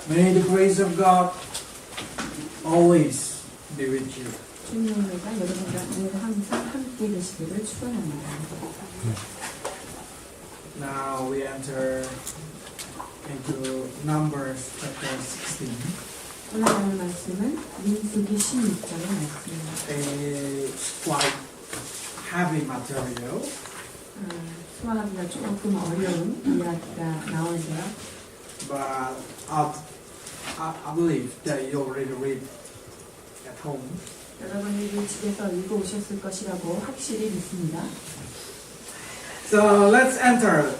May the grace of God always be with you. 주님의 은혜가 여러분과 늘 항상 함께 계시기를 축원합니다. Now we enter into Numbers chapter 16. 오늘 나눌 말씀은 민수기 16장의 말씀입니다. It's quite heavy material. 수학하기가 조금 어려운 이야기가 나오는데요. But I believe that you already read at home. 여러분들이 집에서 읽어오셨을 것이라고 확실히 믿습니다. So let's enter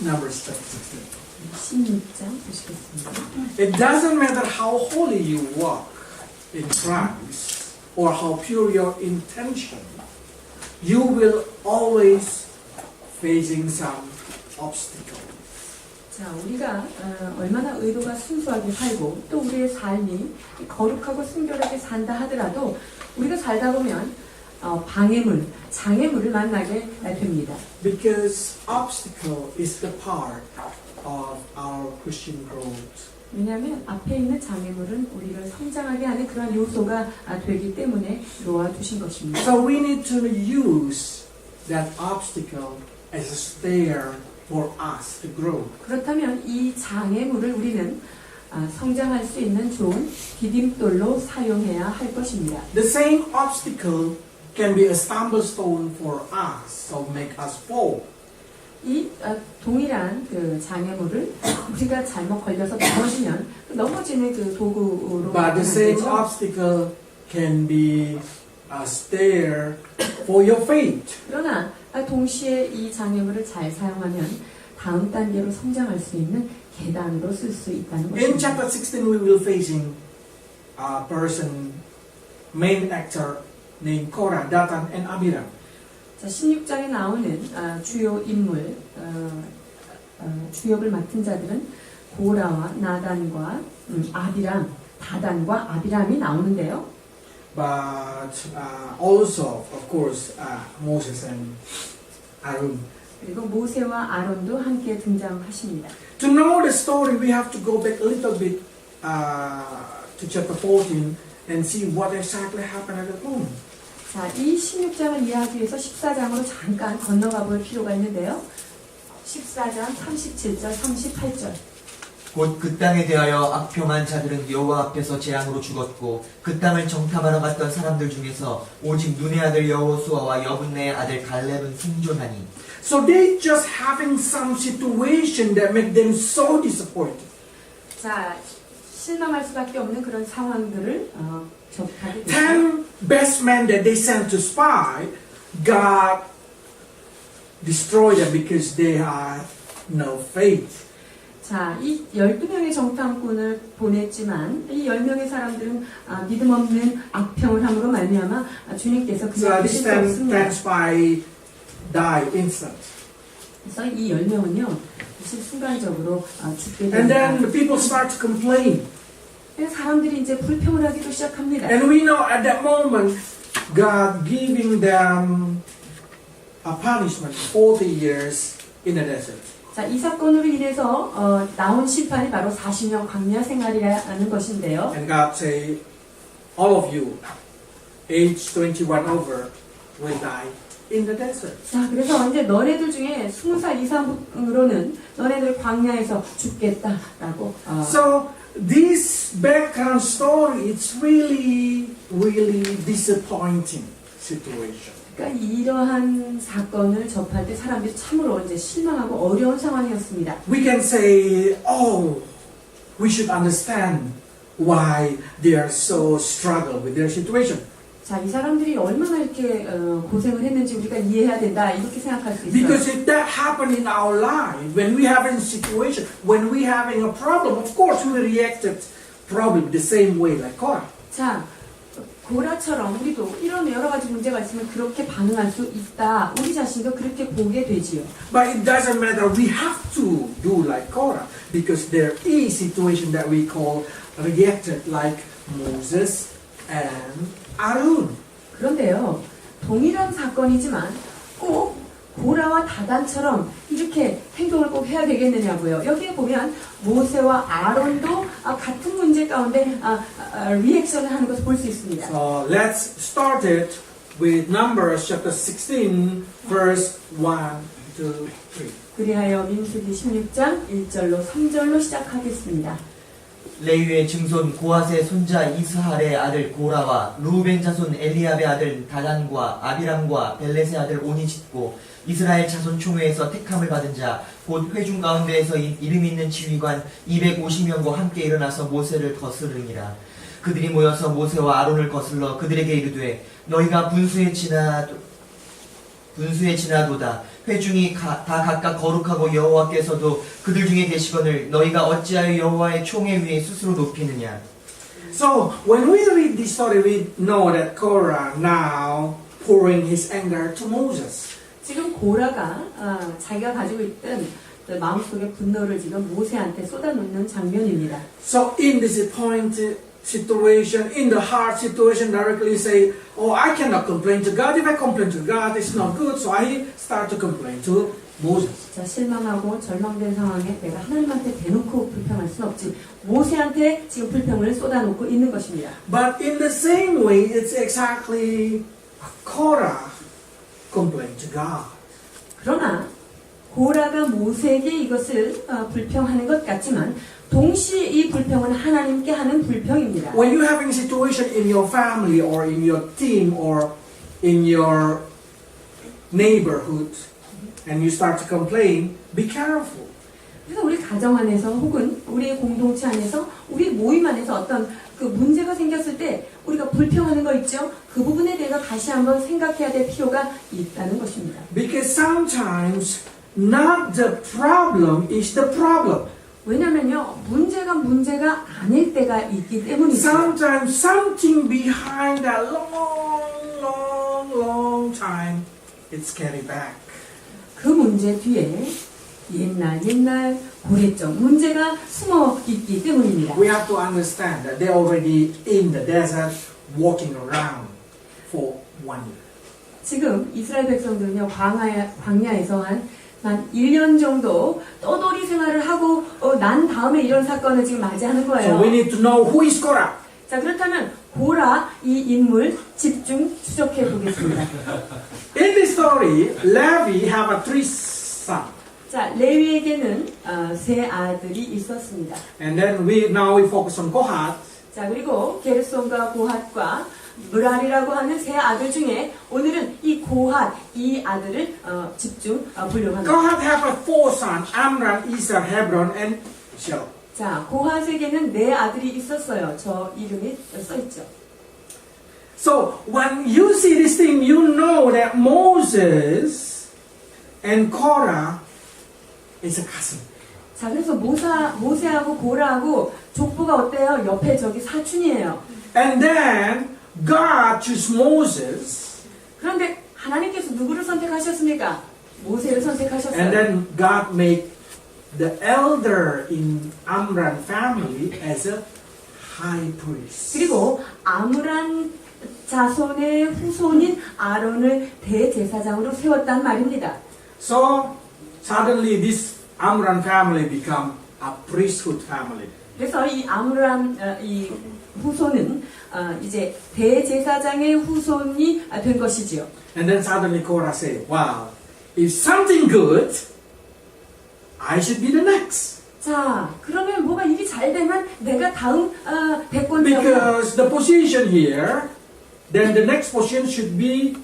Numbers chapter 16. 16장 보시겠습니다. It doesn't matter how holy you walk in Christ or how pure your intention, you will always facing some obstacle. 자, 우리가 얼마나 의도가 순수하게 살고 또 우리의 삶이 거룩하고 순결하게 산다 하더라도 우리가 살다 보면 방해물, 장애물을 만나게 됩니다. Because obstacle is the part of our Christian growth. 왜냐하면 앞에 있는 장애물은 우리를 성장하게 하는 그런 요소가 되기 때문에 놓아두신 것입니다. So we need to use that obstacle as a stair for us to grow. 그렇다면 이 장애물을 우리는 성장할 수 있는 좋은 디딤돌로 사용해야 할 것입니다. The same obstacle can be a stumble stone for us, so make us fall. 이 동일한 그 장애물을 우리가 잘못 걸려서 넘어지면 넘어지는 그 도구로 But the same 되죠. obstacle can be a stair for your faith. 그러나 동시에 이 장애물을 잘 사용하면 다음 단계로 성장할 수 있는 계단으로 쓸 수 있다는 In 것입니다. chapter 16, we will facing a person, main actor named Korah, Dathan, and Abiram. 자, 16장에 나오는 주요 인물, 주역을 맡은 자들은 고라와 나단과 아비람, 다단과 아비람이 나오는데요. But also, of course, Moses and Aaron. 그리고 모세와 아론도 함께 등장하십니다. To know the story, we have to go back a little bit to chapter 14 and see what exactly happened at that moment. 자, 이 16장을 이해하기 위해서 14장으로 잠깐 건너가 볼 필요가 있는데요. 14장 37절, 38절. 곧 그 땅에 대하여 악평한 자들은 여호와 앞에서 재앙으로 죽었고 그 땅을 정탐하러 갔던 사람들 중에서 오직 눈의 아들 여호수아와 여분네의 아들 갈렙은 생존하니. So they just having some situation that make them so disappointed. 자, 실망할 수밖에 없는 그런 상황들을 접하게 되죠. 10 best men that they sent to spy, God destroyed them because they had no faith. 자, 이 12명의 정탐꾼을 보냈지만 이 10명의 사람들은 믿음 없는 악평을 함으로 말미암아 주님께서 So 그냥 these 하실 수 10 없습니다. spy died instant. 그래서 이 10명은요, 사실 순간적으로 죽게 And then 됩니다. the people start to complain. 사람들이 이제 불평을 하기도 시작합니다. And we know at that moment, God giving them a punishment, 40 years in the desert. 자, 이 사건으로 인해서 나온 심판이 바로 40년 광야 생활이라는 것인데요. And God say, all of you, age 21 over, will die in the desert. 자, 그래서 이제 너네들 중에 20살 이상으로는 너네들 광야에서 죽겠다라고. So this background story, it's really, really disappointing situation. 그러니까 이러한 사건을 접할 때 사람들이 참으로 이제 실망하고 어려운 상황이었습니다. We can say, oh, we should understand why they are so struggle with their situation. 자, 이 사람들이 얼마나 이렇게 고생을 했는지 우리가 이해해야 된다 이렇게 생각할 수 있어요. Because if that happened in our life, when we have a situation, when we having a problem, of course we reacted probably the same way like Korah. 자, 고라처럼 우리도 이런 여러 가지 문제가 있으면 그렇게 반응할 수 있다. 우리 자신도 그렇게 보게 되지요. But it doesn't matter. We have to do like Korah because there is situation that we call reacted like Moses and Aaron. 그런데요, 동일한 사건이지만 꼭 고라와 다단처럼 이렇게 행동을 꼭 해야 되겠느냐고요. 여기에 보면 모세와 아론도 같은 문제 가운데 리액션을 하는 것을 볼 수 있습니다. So let's start it with Numbers chapter 16, verse 1 to 3. 그리하여 민수기 16장 1절로 3절로 시작하겠습니다. 레위의 증손 고핫의 손자 이스할의 아들 고라와 루벤 자손 엘리압의 아들 다단과 아비람과 벨렛의 아들 온이 짓고 이스라엘 자손 총회에서 택함을 받은 자 곧 회중 가운데에서 이름 있는 지휘관 250명과 함께 일어나서 모세를 거스르니라. 그들이 모여서 모세와 아론을 거슬러 그들에게 이르되 너희가 분수에 지나도다. 회중이 다 각각 거룩하고 여호와께서도 그들 중에 계시거늘 너희가 어찌하여 여호와의 총회 위에 스스로 높이느냐. So when we read this story, we know that Korah now pouring his anger to Moses. 지금 고라가 자기가 가지고 있던 그 마음속의 분노를 지금 모세한테 쏟아놓는 장면입니다. So in disappointed situation, in the hard situation, directly say, "Oh, I cannot complain to God. If I complain to God, it's not good." So I start to complain to Moses. 자, 실망하고 절망된 상황에 내가 하나님한테 대놓고 불평할 수는 없지. 모세한테 지금 불평을 쏟아놓고 있는 것입니다. But in the same way, it's exactly Korah complained to God. 그러나 고라가 모세에게 이것을 불평하는 것 같지만 동시에 이 불평은 하나님께 하는 불평입니다. When you're having a situation in your family or in your team or in your neighborhood and you start to complain, be careful. 그래서 우리 가정 안에서 혹은 우리 공동체 안에서 우리 모임 안에서 어떤 그 문제가 생겼을 때 우리가 불평하는 거 있죠? 그 부분에 대해서 다시 한번 생각해야 될 필요가 있다는 것입니다. Because sometimes not the problem is the problem. 왜냐면요, 문제가 아닐 때가 있기 때문이죠. Sometimes something behind that long time, it's carried back. 그 문제 뒤에 옛날 고래적 문제가 숨어 있기 때문입니다. We have to understand that they're already in the desert walking around for 1 year. 지금 이스라엘 백성들은요, 광야에서 한 1년 정도 떠돌이 생활을 하고 난 다음에 이런 사건을 지금 맞이하는 So 거예요. we need to know who is Korah. 자, 그렇다면 고라 이 인물 집중 추적해 보겠습니다. In this story, Levi have a 3 sons. 자, 레위에게는 세 아들이 있었습니다. And then now we focus on Kohath. 자, 그리고 게르손과 고핫과 무랄이라고 하는 세 아들 중에 오늘은 이 고핫 이 아들을 집중 보려고 합니다. Kohath have a 4 sons, Amram, Izhar, Hebron, and Sheloh. 자, 고핫에게는 네 아들이 있었어요. 저 이름이 써 있죠. So when you see this thing, you know that Moses and Korah is a cousin. 자, 그래서 모세하고 고라하고 족보가 어때요? 옆에 저기 사촌이에요. And then God chose Moses, 그런데 하나님께서 누구를 선택하셨습니까? 모세를 선택하셨어요. and then God made the elder in Amram family as a high priest. 그리고 아므란 자손의 후손인 아론을 대제사장으로 세웠단 말입니다. So suddenly this Amram family become a priesthood family. 그래서 이 아므란 이 후손은 이제 대제사장의 후손이 된 것이지요. And then suddenly Korah said, "Wow, if something good, I should be the next." 자, 그러면 뭐가 일이 잘 되면 내가 다음 대권자고. Because the position here, then the next position should be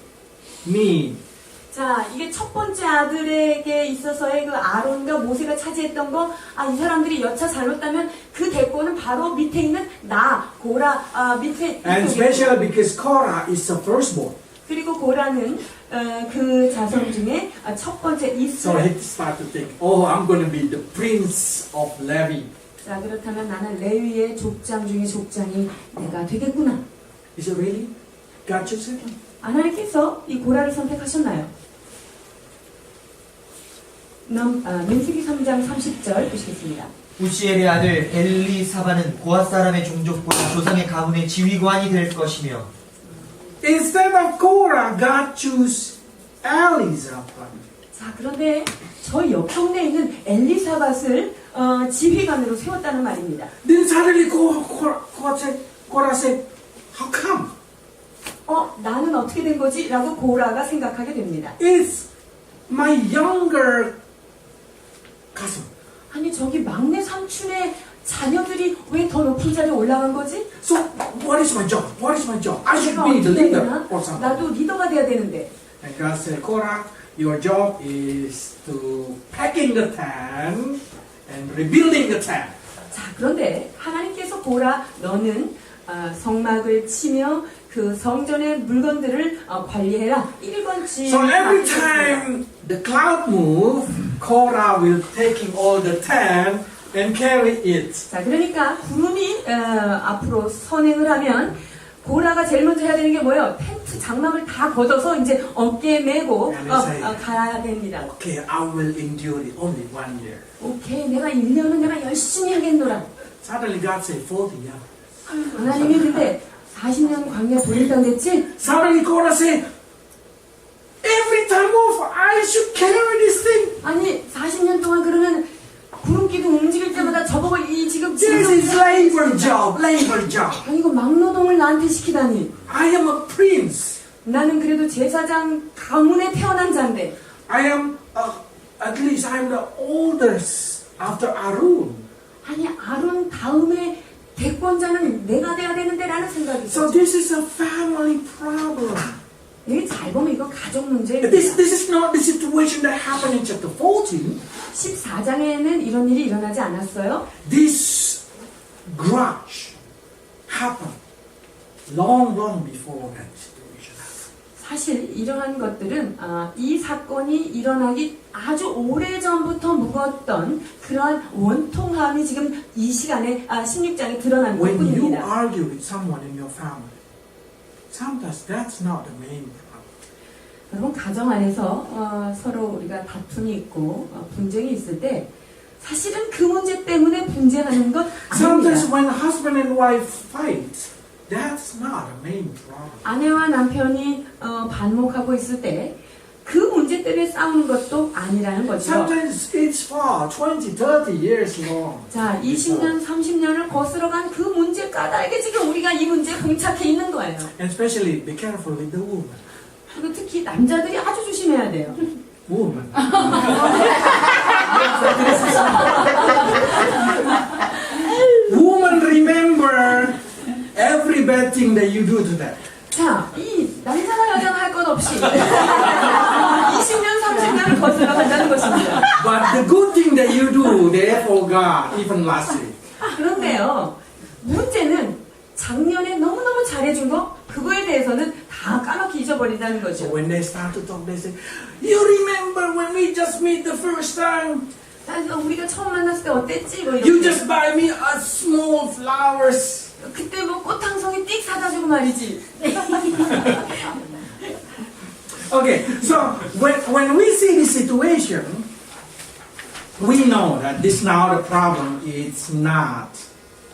me. 자, 이게 첫 번째 아들에게 있어서의 그 아론과 모세가 차지했던 거, 이 사람들이 여차 잘못하면 그 대권은 바로 밑에 있는 나, 고라, 밑에. And especially because Korah is the firstborn. 그리고 고라는 그 자손 중에 첫 번째 So 이스라엘. he started to think, oh, I'm going to be the prince of Levi. 자, 그렇다면 나는 레위의 족장 중에 족장이 내가 되겠구나. Is it really? God chose him? 하나님께서 이 고라를 선택하셨나요? 민수기 3장 30절 보시겠습니다. 우시엘의 아들 엘리사바는 고핫 사람의 종족보다 조상의 가문의 지휘관이 될 것이며 Instead of Korah, God chose Elizaphan. 자, 그런데 저 옆 동네에 있는 엘리사밧을 지휘관으로 세웠다는 말입니다. Then suddenly Korah said, how come? 나는 어떻게 된 거지? 라고 고라가 생각하게 됩니다. It's my younger cousin. 아니, 저기 막내 삼촌의 자녀들이 왜 더 높은 자리에 올라간 거지? So what is my job? What is my job? I should 내가 be the 어떻게 해야 leader 되나? or something. 나도 리더가 돼야 되는데. And God said, Korah, your job is to packing the tent and rebuilding the tent. 자, 그런데 하나님께서 고라, 너는 성막을 치며 그 성전의 물건들을 관리해라. 1번치. So every time the cloud move, Korah will taking all the tent and carry it. 자, 그러니까 구름이 앞으로 선행을 하면 고라가 제일 먼저 해야 되는 게 뭐예요? 텐트 장막을 다 걷어서 이제 어깨에 메고 가야 됩니다. Okay, I will endure it only 1 year. 오케이, 내가 1년은 내가 열심히 하겠노라. Suddenly God said 40 years. 하나님이 근데 40년 광야 돌린다고 그랬지? Suddenly Korah said, every time off, I should carry this thing. 아니, 40년 동안 그러면 구름기둥 움직일 때마다 저보고 이 지금 This is labor job, labor job. 아니, 이거 막노동을 나한테 시키다니. I am a prince. 나는 그래도 제사장 가문에 태어난 자인데. I am, at least I am the oldest after Aaron. 아니, 아론 다음에 대권자는 내가 돼야 되는데 라는 생각이 So 있었죠. this is a family problem. 여기 잘 보면 이거 가족 문제입니다. This is not the situation that happened in chapter 14. 14장에는 이런 일이 일어나지 않았어요. This grudge happened long before that situation happened. 사실 이러한 것들은 이 사건이 일어나기 아주 오래전부터 묵었던 그러한 원통함이 지금 이 시간에 16장에 드러난 When you 것뿐입니다. argue with someone in your family, sometimes that's not the main problem. 여러분, 가정 안에서 서로 우리가 다툼이 있고 분쟁이 있을 때 사실은 그 문제 때문에 분쟁하는 것 Sometimes 아닙니다. when husband and wife fight, that's not a main problem. 아내와 남편이 반목하고 있을 때 그 문제 때문에 싸우는 것도 아니라는 거죠. Sometimes it's for 20, 30 years long. 자, 20년, 30년을 거슬러간 그 문제 까닭에 지금 우리가 이 문제에 봉착해 있는 거예요. And especially be careful with the woman. 그리고 특히 남자들이 아주 조심해야 돼요. Woman. Woman, remember every bad thing that you do to them. 자, 이 남자가 여자가 할 것 없이 20년, 30년을 거슬러 간다는 것입니다. But the good thing that you do, they forgot even last week. 그런데요, 문제는 작년에 너무너무 잘해준 거, 그거에 대해서는 다 까맣게 잊어버린다는 So 거죠. when they start to talk, they say, you remember when we just meet the first time? 우리가 처음 만났을 때 어땠지? 뭐 You 이렇게. just buy me a small flowers. 그때 뭐 꽃 한 송이 띡 사다 주고 말이지. Okay, so when we see this situation, we know that this now the problem is not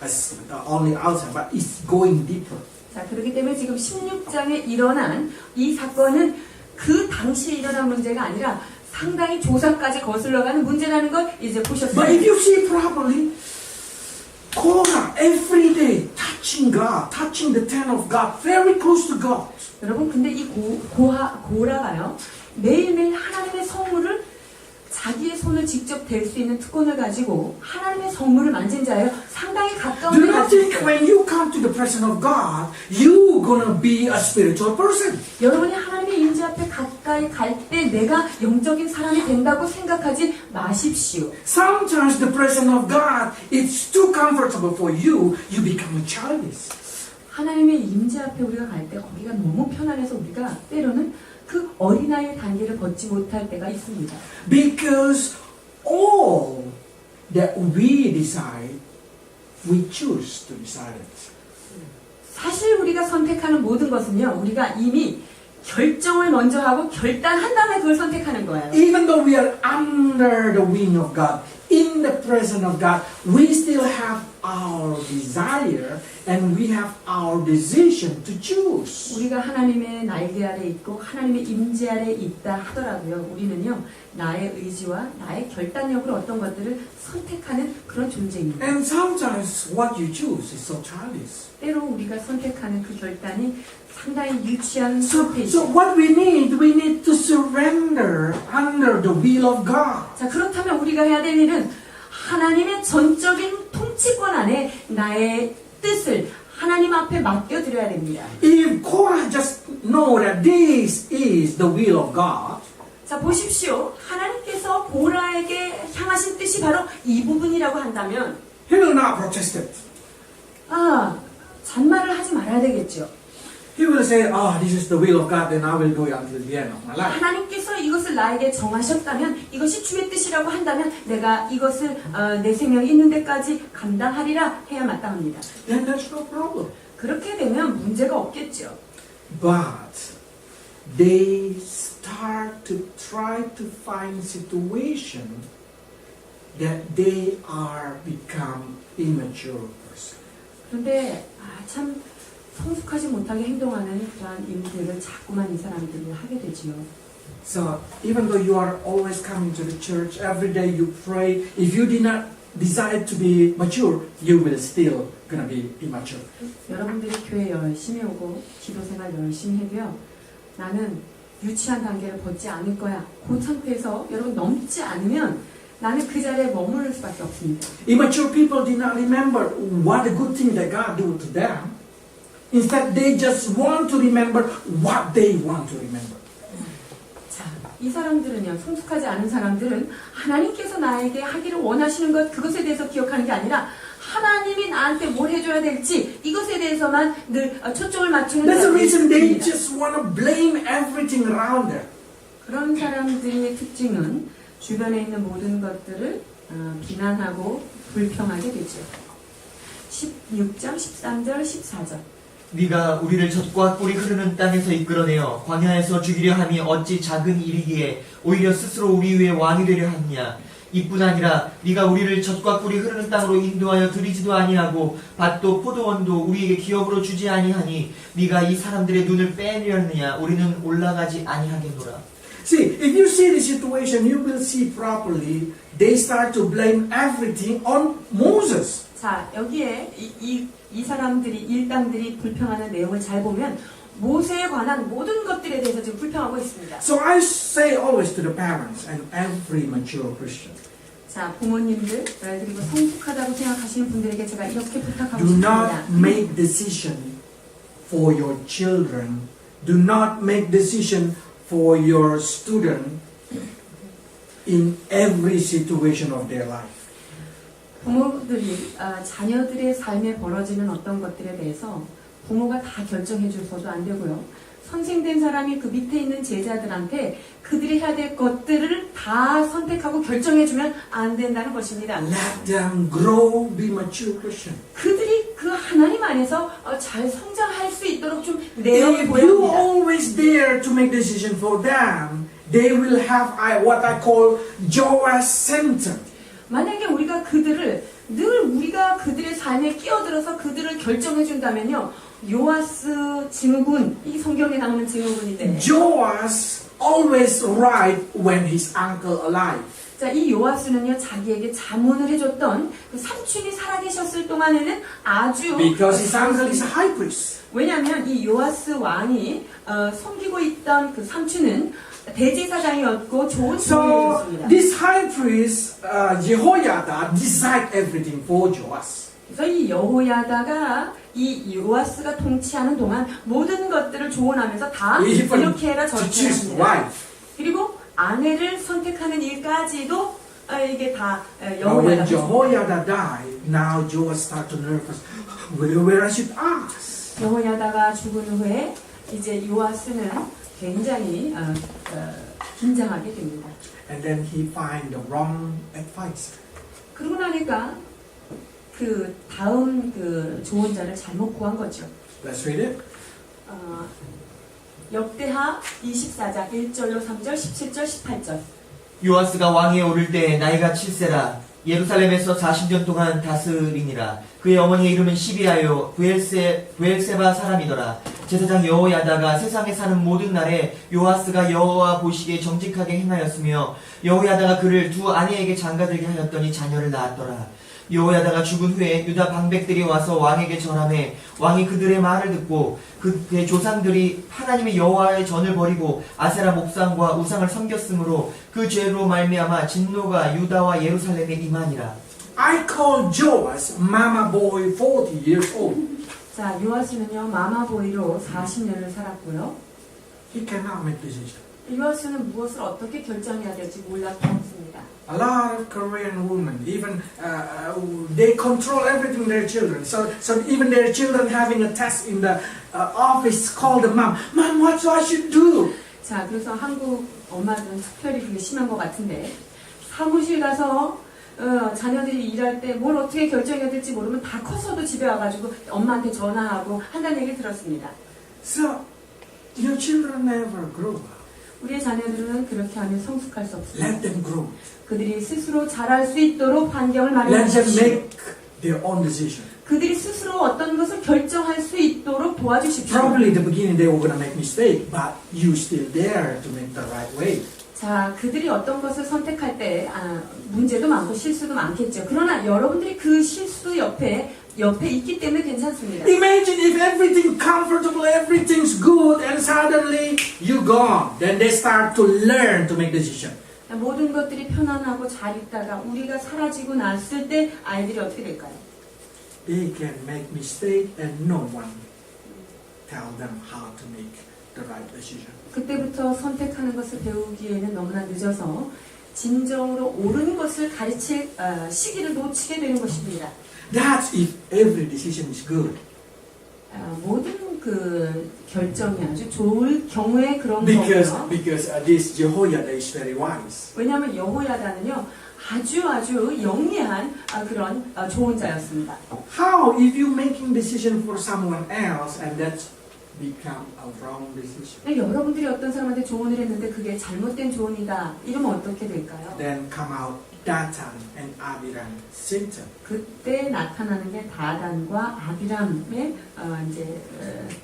as only outside, but it's going deeper. 자, 그렇기 때문에 지금 16장에 일어난 이 사건은 그 당시에 일어난 문제가 아니라 상당히 조상까지 거슬러가는 문제라는 걸 이제 But if 보셨어요. you see properly, Korah every day touching God, touching the tent of God, very close to God. 여러분, 근데 이 고라가요, 매일매일 하나님의 성물을 자기의 손을 직접 댈 수 있는 특권을 가지고 하나님의 성물을 만진 자예요. 상당히 가까운 Do 데 not 가지고 think 있어요. when you come to the presence of God, you're gonna be a spiritual person. 여러분이 하나님의 임재 앞에 가까이 갈 때 내가 영적인 사람이 된다고 생각하지 마십시오. Sometimes the presence of God is too comfortable for you. You become a childish. 하나님의 임재 앞에 우리가 갈 때 거기가 너무 편안해서 우리가 때로는 그 어린아이의 단계를 걷지 못할 때가 있습니다. Because all that we decide, we choose to decide it. 사실 우리가 선택하는 모든 것은요, 우리가 이미 결정을 먼저 하고 결단한 다음에 그걸 선택하는 거예요. Even though we are under the wing of God, in the presence of God, we still have our desire and we have our decision to choose. 우리가 하나님의 날개 아래 있고 하나님의 임재 아래 있다 하더라고요. 우리는요 나의 의지와 나의 결단력으로 어떤 것들을 선택하는 그런 존재입니다. And sometimes what you choose is so childish. 때로 우리가 선택하는 그 결단이 상당히 유치한 So 선택이죠. what we need to surrender under the will of God. 자, 그렇다면 우리가 해야 될 일은 하나님의 전적인 통치권 안에 나의 뜻을 하나님 앞에 맡겨드려야 됩니다. If Korah just know that this is the will of God, 자, 보십시오. 하나님께서 고라에게 향하신 뜻이 바로 이 부분이라고 한다면 he will not protest it. 잔말을 하지 말아야 되겠죠. He will say, this is the will of God, then I will do it until the end of my life. 하나님께서 이것을 나에게 정하셨다면 이것이 주의 뜻이라고 한다면 내가 이것을 내 생명이 있는 데까지 감당하리라 해야 마땅합니다. Then there's no problem. 그렇게 되면 문제가 없겠죠. But they start to try to find situation that they are become immature person. 그런데 참 성숙하지 못하게 행동하는 그러한 일들을 자꾸만 이 사람들이 하게 되지요. So even though you are always coming to the church, every day you pray, if you did not desire to be mature, you will still gonna be immature. 여러분들이 교회 열심히 오고 기도생활 열심히 해도요. 나는 유치한 단계를 벗지 않을 거야. 그 상태에서 여러분 넘지 않으면 나는 그 자리에 머무를 수밖에 없습니다. Immature people did not remember what the good thing that God do to them. Instead, they just want to remember what they want to remember. 자, 이 사람들은요, 성숙하지 않은 사람들은 하나님께서 나에게 하기를 원하시는 것, 그것에 대해서 기억하는 게 아니라 하나님이 나한테 뭘 해줘야 될지 이것에 대해서만 늘 초점을 맞추는 That's the reason they 사람들입니다. just want to blame everything around them. 그런 사람들의 특징은 주변에 있는 모든 것들을 비난하고 불평하게 되죠. 16절, 13절, 14절. 네가 우리를 젖과 꿀이 흐르는 땅에서 이끌어내어 광야에서 죽이려 함이 어찌 작은 일이기에 오히려 스스로 우리 위에 왕이 되려 하느냐. 이뿐 아니라 네가 우리를 젖과 꿀이 흐르는 땅으로 인도하여 들이지도 아니하고 밭도 포도원도 우리에게 기업으로 주지 아니하니 네가 이 사람들의 눈을 빼내렸느냐. 우리는 올라가지 아니하겠노라. See, if you see the situation, you will see properly. They start to blame everything on Moses. 자, 여기에 이 사람들이, 일당들이 불평하는 내용을 잘 보면 모세에 관한 모든 것들에 대해서 지금 불평하고 있습니다. So I say always to the parents and every mature Christian, 자, 부모님들, 그리고 성숙하다고 생각하시는 분들에게 제가 이렇게 부탁하고 do 싶습니다. not make decision for your children. Do not make decision for your student in every situation of their life. 부모들이 자녀들의 삶에 벌어지는 어떤 것들에 대해서 부모가 다 결정해 줘서도 안 되고요. 선생된 사람이 그 밑에 있는 제자들한테 그들이 해야 될 것들을 다 선택하고 결정해 주면 안 된다는 것입니다. Let them grow, be mature Christian. 그들이 그 하나님 안에서 잘 성장할 수 있도록 좀 내용을 If 보여야 you 합니다. always dare to make decision for them, they will have what I call Joas symptom. 만약에 우리가 그들을 늘 우리가 그들의 삶에 끼어들어서 그들을 결정해 준다면요. 요아스 증후군, 이 성경에 나오는 증후군인데. Joas always right when his uncle alive. 자, 이 요아스는요, 자기에게 자문을 해줬던 그 삼촌이 살아계셨을 동안에는 아주 Because his uncle is a high priest. 왜냐하면 이 요아스 왕이 섬기고 있던 그 삼촌은 대제사장이었고 좋은 So 종이었습니다. this high priest Jehoiada decide everything for Joas. 그래서 이 여호야다가 이 요아스가 통치하는 동안 모든 것들을 조언하면서 다 Even 이렇게 해라 to 저렇게 choose 해라. wife. 그리고 아내를 선택하는 일까지도 이게 다 When 여호야다. Jehoiada died, now Joas start to nervous. Where I should ask? 여호야다가 죽은 후에 이제 요아스는 굉장히 긴장하게 됩니다. And then he find the wrong advice. 그러고 나니까 그 다음 그 조언자를 잘못 구한 거죠. Let's read it. 역대하 24장 1절로 3절, 17절, 18절. 요아스가 왕에 오를 때 나이가 7세라. 예루살렘에서 40년 동안 다스리니라. 그의 어머니의 이름은 시비아요 부엘세바 사람이더라. 제사장 여호야다가 세상에 사는 모든 날에 요아스가 여호와 보시기에 정직하게 행하였으며 여호야다가 그를 두 아내에게 장가들게 하였더니 자녀를 낳았더라. 여호야다가 죽은 후에 유다 방백들이 와서 왕에게 전함해 왕이 그들의 말을 듣고 그의 조상들이 하나님의 여호와의 전을 버리고 아세라 목상과 우상을 섬겼으므로 그 죄로 말미암아 진노가 유다와 예루살렘에 임하니라. I call Joas Mama Boy 40 years old. 자, 요아스는요, 마마보이로 40년을 살았고요. He cannot make decision. 요아스는 무엇을 어떻게 결정해야 될지 몰랐던 것입니다. A lot of Korean women, even they control everything their children. So even their children having a test in the office, call the mom. Mom, what I should do? 자, 그래서 한국 엄마들은 특별히 그게 심한 것 같은데 사무실 가서 자녀들이 일할 때 뭘 어떻게 결정해야 될지 모르면 다 커서도 집에 와가지고 엄마한테 전화하고 한다는 얘기를 들었습니다. So your children never grow up. 우리의 자녀들은 그렇게 하면 성숙할 수 없습니다. Let them grow. 그들이 스스로 잘할 수 있도록 환경을 Let them 마련하십시오. make their own decision. 그들이 스스로 어떤 것을 결정할 수 있도록 도와주십시오. Probably in the beginning they were going to make mistake, but you still there to make the right way. 자, 그들이 어떤 것을 선택할 때 문제도 많고 실수도 많겠죠. 그러나 여러분들이 그 실수 옆에 있기 때문에 괜찮습니다. Imagine if everything comfortable, everything's good, and suddenly you gone. Then they start to learn to make decision. 모든 것들이 편안하고 잘 있다가 우리가 사라지고 났을 때 아이들이 어떻게 될까요? They can make mistake and no one tell them how to make the right decision. 그때부터 선택하는 것을 배우기에는 너무나 늦어서 진정으로 옳은 것을 가르칠 시기를 놓치게 되는 것입니다. That's if every decision is good. 모든 그 결정이 아주 좋을 경우에 그런 Because 거고요. this Jehoiada is very wise. 왜냐하면 여호야다는요 아주 영리한 그런 좋은 자였습니다. How if you making decision for someone else and that become a wrong decision? 여러분들이 어떤 사람한테 조언을 했는데 그게 잘못된 조언이다. 이러면 어떻게 될까요? Then come out Dathan and Abiram symptom. 그때 나타나는 게 다단과 아비람의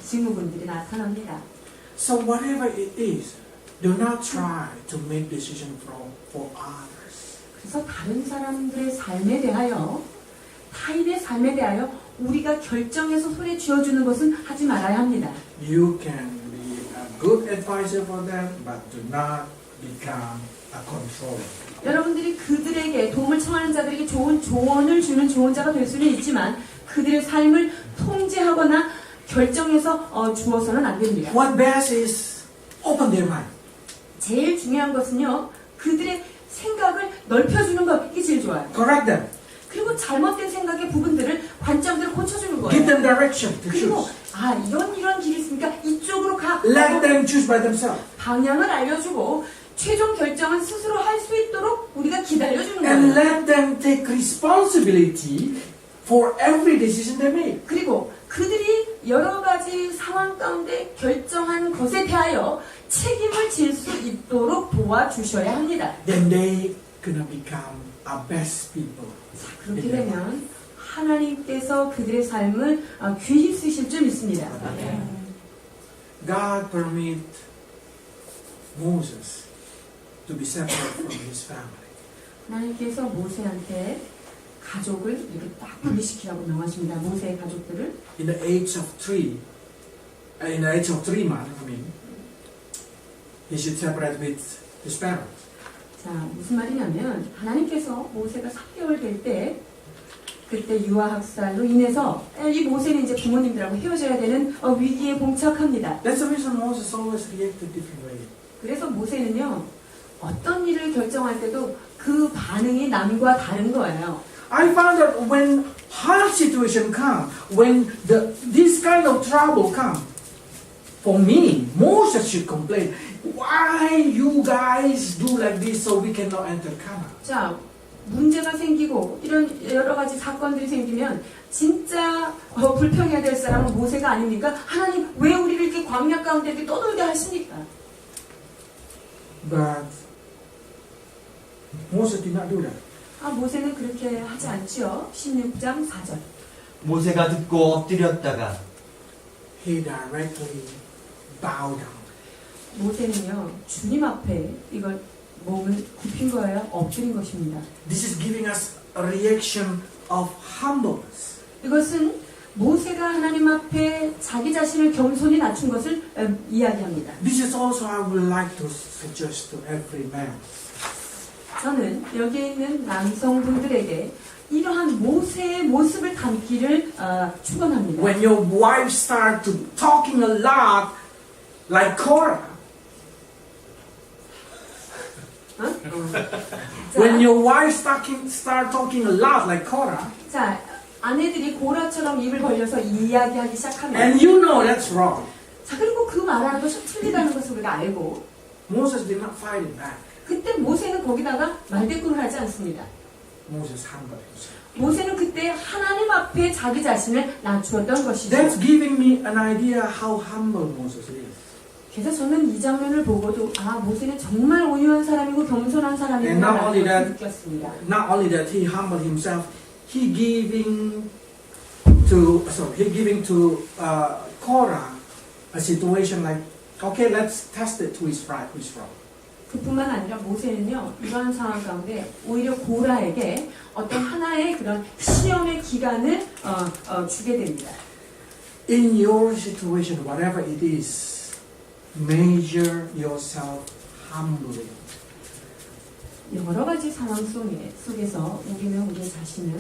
증후군들이 나타납니다. So whatever it is, do not try to make decision for others. 그래서 다른 사람들의 삶에 대하여 타인의 삶에 대하여 우리가 결정해서 손에 쥐어주는 것은 하지 말아야 합니다. You can be a good advisor for them, but do not become a controller. 여러분들이 그들에게 도움을 청하는 자들에게 좋은 조언을 주는 좋은 자가 될 수는 있지만 그들의 삶을 통제하거나 결정해서 주어서는 안 됩니다. What best is open their mind. 제일 중요한 것은요. 그들의 생각을 넓혀주는 것. 이게 제일 좋아요. Correct them. 그리고 잘못된 생각의 부분들을 관점들을 고쳐주는 Give 거예요. them direction to 그리고 choose. 이런 길이 있으니까 이쪽으로 가. Let them choose by themselves. 방향을 알려주고 최종 결정은 스스로 할 수 있도록 우리가 기다려주는 And 거예요. let them take responsibility for every decision they make. 그리고 그들이 여러 가지 상황 가운데 결정한 것에 대하여 책임을 질 수 있도록 도와주셔야 합니다. Then they gonna become our best people. 자, 그렇게 되면 하나님께서 그들의 삶을 귀히 쓰실 줄 믿습니다. God permit Moses to be separate from his family. 하나님께서 모세한테 가족을 이렇게 딱 분리시키라고 명하십니다. 모세의 가족들을. In the age of 3 months, he should separate with his parents. 자, 무슨 말이냐면 하나님께서 모세가 3개월 될 때 그때 유아학살로 인해서 이 모세는 이제 부모님들하고 헤어져야 되는 위기에 봉착합니다. That's the reason Moses always reacted different way. 그래서 모세는요 어떤 일을 결정할 때도 그 반응이 남과 다른 거예요. I found that when hard situation come, when this kind of trouble come, for me, Moses should complain, why you guys do like this so we cannot enter Canaan? 자, 문제가 생기고 이런 여러 가지 사건들이 생기면 진짜 불평해야 될 사람은 모세가 아닙니까? 하나님 왜 우리를 이렇게 광야 가운데 이렇게 떠돌게 하십니까? But Moses did not do that. 모세는 그렇게 하지 않지요. 16장 4절. 모세가 듣고 엎드렸다가 He directly bowed down. 모세는요, 주님 앞에 이걸 몸을 굽힌 거예요. 엎드린 것입니다. This is giving us a reaction of humbleness. 이것은 모세가 하나님 앞에 자기 자신을 겸손히 낮춘 것을 이야기합니다. This is also I would like to suggest to every man. 저는 여기에 있는 남성분들에게 이러한 모세의 모습을 담기를 축원합니다. When your wife start to talking a lot like Korah, when your wife start talking a lot like Korah, 자, 아내들이 고라처럼 입을 벌려서 이야기하기 시작하면 and you know that's wrong, 자, 그리고 그 말하는 것이 틀리다는 것을 우리가 알고 Moses did not fight it back. 그때 모세는 거기다가 말대꾸를 하지 않습니다. Moses humbled himself. 모세는 그때 하나님 앞에 자기 자신을 낮추었던 것이죠. That's giving me an idea how humble Moses is. 그래서 저는 이 장면을 보고도 모세는 정말 온유한 사람이고 겸손한 And 사람이구나 not only 라는 that, 것을 느꼈습니다. Not only that, he humbled himself, he giving to Korah a situation like, okay, let's test it. Who is right? Who is wrong? 그뿐만 아니라 모세는요, 이러한 상황 가운데 오히려 고라에게 어떤 하나의 그런 시험의 기간을 주게 됩니다. In your situation, whatever it is, measure yourself humbly. 여러 가지 상황 속에서 우리는 우리 자신을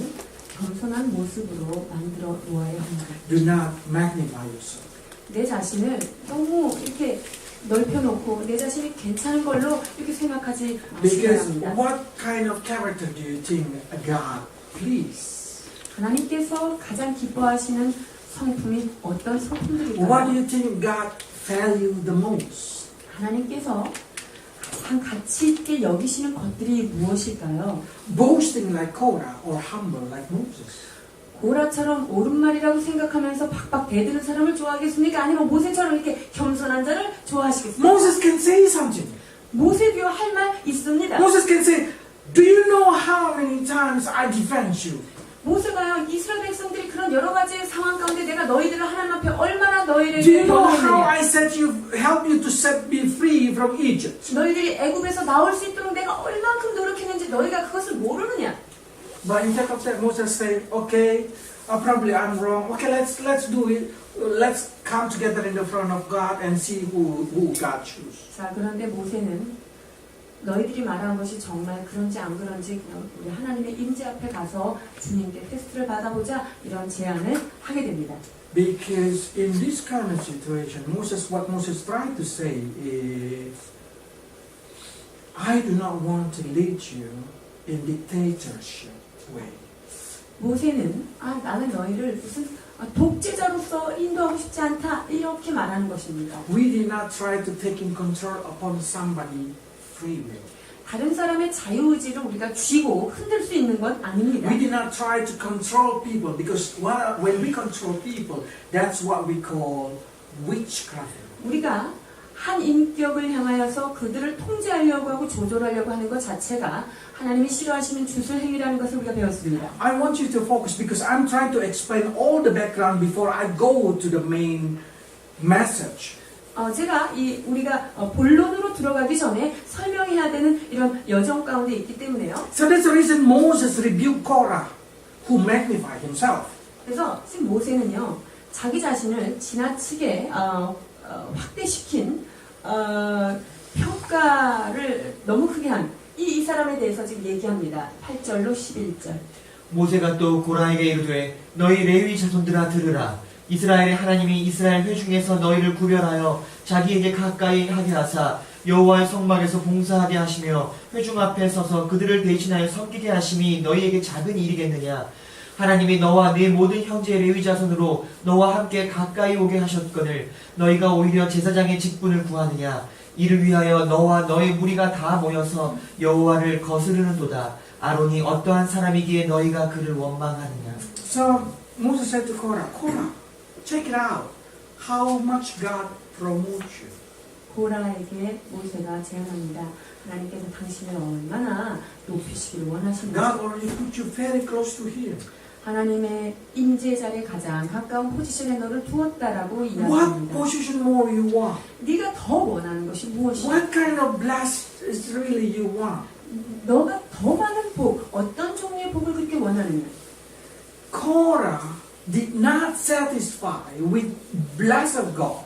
겸손한 모습으로 만들어 놓아야 합니다. Do not magnify yourself. 내 자신을 너무 이렇게 넓혀놓고 내 자신이 괜찮은 걸로 이렇게 생각하지 마시기 Because 바랍니다. what kind of character do you think God please? 하나님께서 가장 기뻐하시는 성품이 어떤 What do 성품들일까요? you think God value the most? 하나님께서 가장 가치 있게 여기시는 것들이 무엇일까요? Boasting like Korah or humble like Moses? 고라처럼 옳은말이라고 생각하면서 박박 대드는 사람을 좋아하겠습니까? 아니면 모세처럼 이렇게 겸손한 자를 좋아하시겠습니까? Moses can say something. 모세도요 할 말 있습니다. Moses can say, do you know how many times I defend you? 모세가요 이스라엘 백성들이 그런 여러 가지 상황 가운데 내가 너희들을 하나님 앞에 얼마나 너희를 Do you know how 변호했느냐? I help you to set me free from Egypt? 너희들이 애굽에서 나올 수 있도록 내가 얼만큼 노력했는지 너희가 그것을 모르느냐? But instead of that, Moses said, okay, probably I'm wrong. Okay, let's do it. Let's come together in the front of God and see who God chooses. 자, 그런데 모세는 너희들이 말한 것이 정말 그런지 안 그런지 그냥 우리 하나님의 임재 앞에 가서 주님께 테스트를 받아보자 이런 제안을 하게 됩니다. Because in this kind of situation, what Moses tried to say is, I do not want to lead you in dictatorship way. 모세는 나는 너희를 무슨 독재자로서 인도하고 싶지 않다 이렇게 말하는 것입니다. We did not try to take in control upon somebody free will. 다른 사람의 자유의지를 우리가 쥐고 흔들 수 있는 건 아닙니다. We did not try to control people because when we control people, that's what we call witchcraft. 우리가 한 인격을 향하여서 그들을 통제하려고 하고 조절하려고 하는 것 자체가 하나님이 싫어하시는 주술 행위라는 것을 우리가 배웠습니다. I want you to focus because I'm trying to explain all the background before I go to the main message. 제가 우리가 본론으로 들어가기 전에 설명해야 되는 이런 여정 가운데 있기 때문에요. So that's the reason Moses rebuked Korah, who magnified himself. 그래서 지금 모세는요, 자기 자신을 지나치게 확대시킨 평가를 너무 크게 한 이 사람에 대해서 지금 얘기합니다. 8절로 11절. 모세가 또 고라에게 이르되 너희 레위 자손들아 들으라. 이스라엘의 하나님이 이스라엘 회중에서 너희를 구별하여 자기에게 가까이 하게 하사 여호와의 성막에서 봉사하게 하시며 회중 앞에 서서 그들을 대신하여 섬기게 하심이 너희에게 작은 일이겠느냐. 하나님이 너와 네 모든 형제 레위 자손으로 너와 함께 가까이 오게 하셨거늘 너희가 오히려 제사장의 직분을 구하느냐. 이를 위하여 너와 너의 무리가 다 모여서 여호와를 거스르는도다. 아론이 어떠한 사람이기에 너희가 그를 원망하느냐. So Moses said to Korah, Korah, check it out. How much God promotes you. 고라에게 모세가 제안합니다. 하나님께서 당신을 얼마나 높이시기를 원하십니까? God already put you very close to Him. 하나님의 임재 자리에 가장 가까운 포지션에 너를 두었다라고 What 이야기합니다. position more you want? 네가 더 원하는 것이 무엇이야? What kind of blessed is really you want? 너가 더 많은 복, 어떤 종류의 복을 그렇게 원하느냐? Korah did not satisfy with bless of God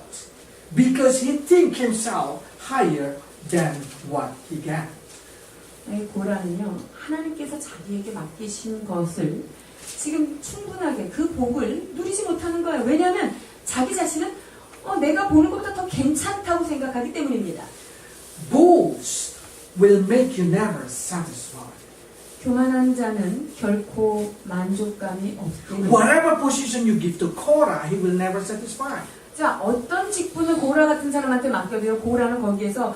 because he think himself higher than what he got. 고라는요, 하나님께서 자기에게 맡기신 것을 지금 충분하게 그 복을 누리지 못하는 거예요. 왜냐하면 자기 자신은 내가 보는 것보다 더 괜찮다고 생각하기 때문입니다. Boast will make you never satisfied. 교만한 자는 결코 만족감이 없기 때문에 Whatever position you give to Korah, he will never satisfy. 자, 어떤 직분을 고라 같은 사람한테 맡겨도요, 고라는 거기에서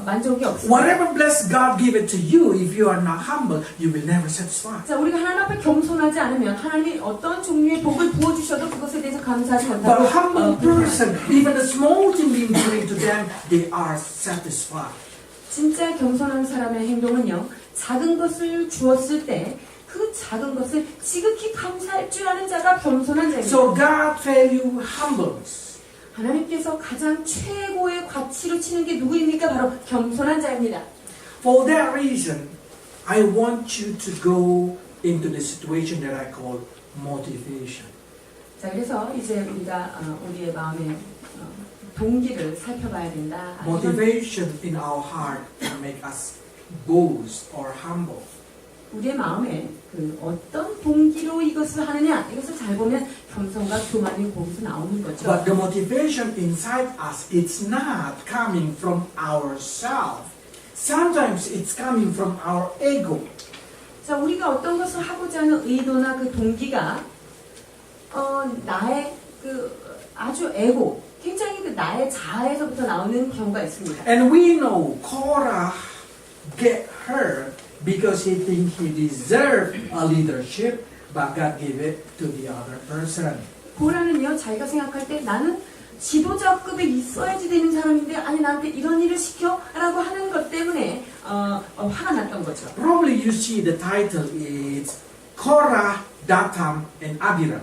만족이 없습니다. Whatever bless God give it to you, if you are not humble, you will never satisfy. 자, 우리가 하나님 앞에 겸손하지 않으면 하나님이 어떤 종류의 복을 부어주셔도 그것에 대해서 감사하지 못하고 But a humble person, even the small thing being given to them, they are satisfied. 진짜 겸손한 사람의 행동은요, 작은 것을 주었을 때 그 작은 것을 지극히 감사할 줄 아는 자가 겸손한 자입니다. So God value humbles. 하나님께서 가장 최고의 가치로 치는 게 누구입니까? 바로 겸손한 자입니다. For that reason, I want you to go into the situation that I call motivation. 자, 그래서 이제 우리가 우리의 마음의 동기를 살펴봐야 된다. Motivation in our heart can make us boast or humble. 우리의 마음에 그 어떤 동기로 이것을 하느냐, 이것을 잘 보면 겸손과 교만이 거기서 나오는 거죠. But the motivation inside us, it's not coming from ourselves. Sometimes it's coming from our ego. 자, 우리가 어떤 것을 하고자 하는 의도나 그 동기가 나의 그 아주 에고, 굉장히 그 나의 자아에서부터 나오는 경우가 있습니다. And we know Korah get hurt because he think he deserved a leadership, but God gave it to the other person. 고라는요, 자기가 생각할 때 나는 지도자급에 있어야지 되는 사람인데 아니 나한테 이런 일을 시켜라고 하는 것 때문에 화가 났던 거죠. Probably you see the title is Korah, Dathan, and Abiram.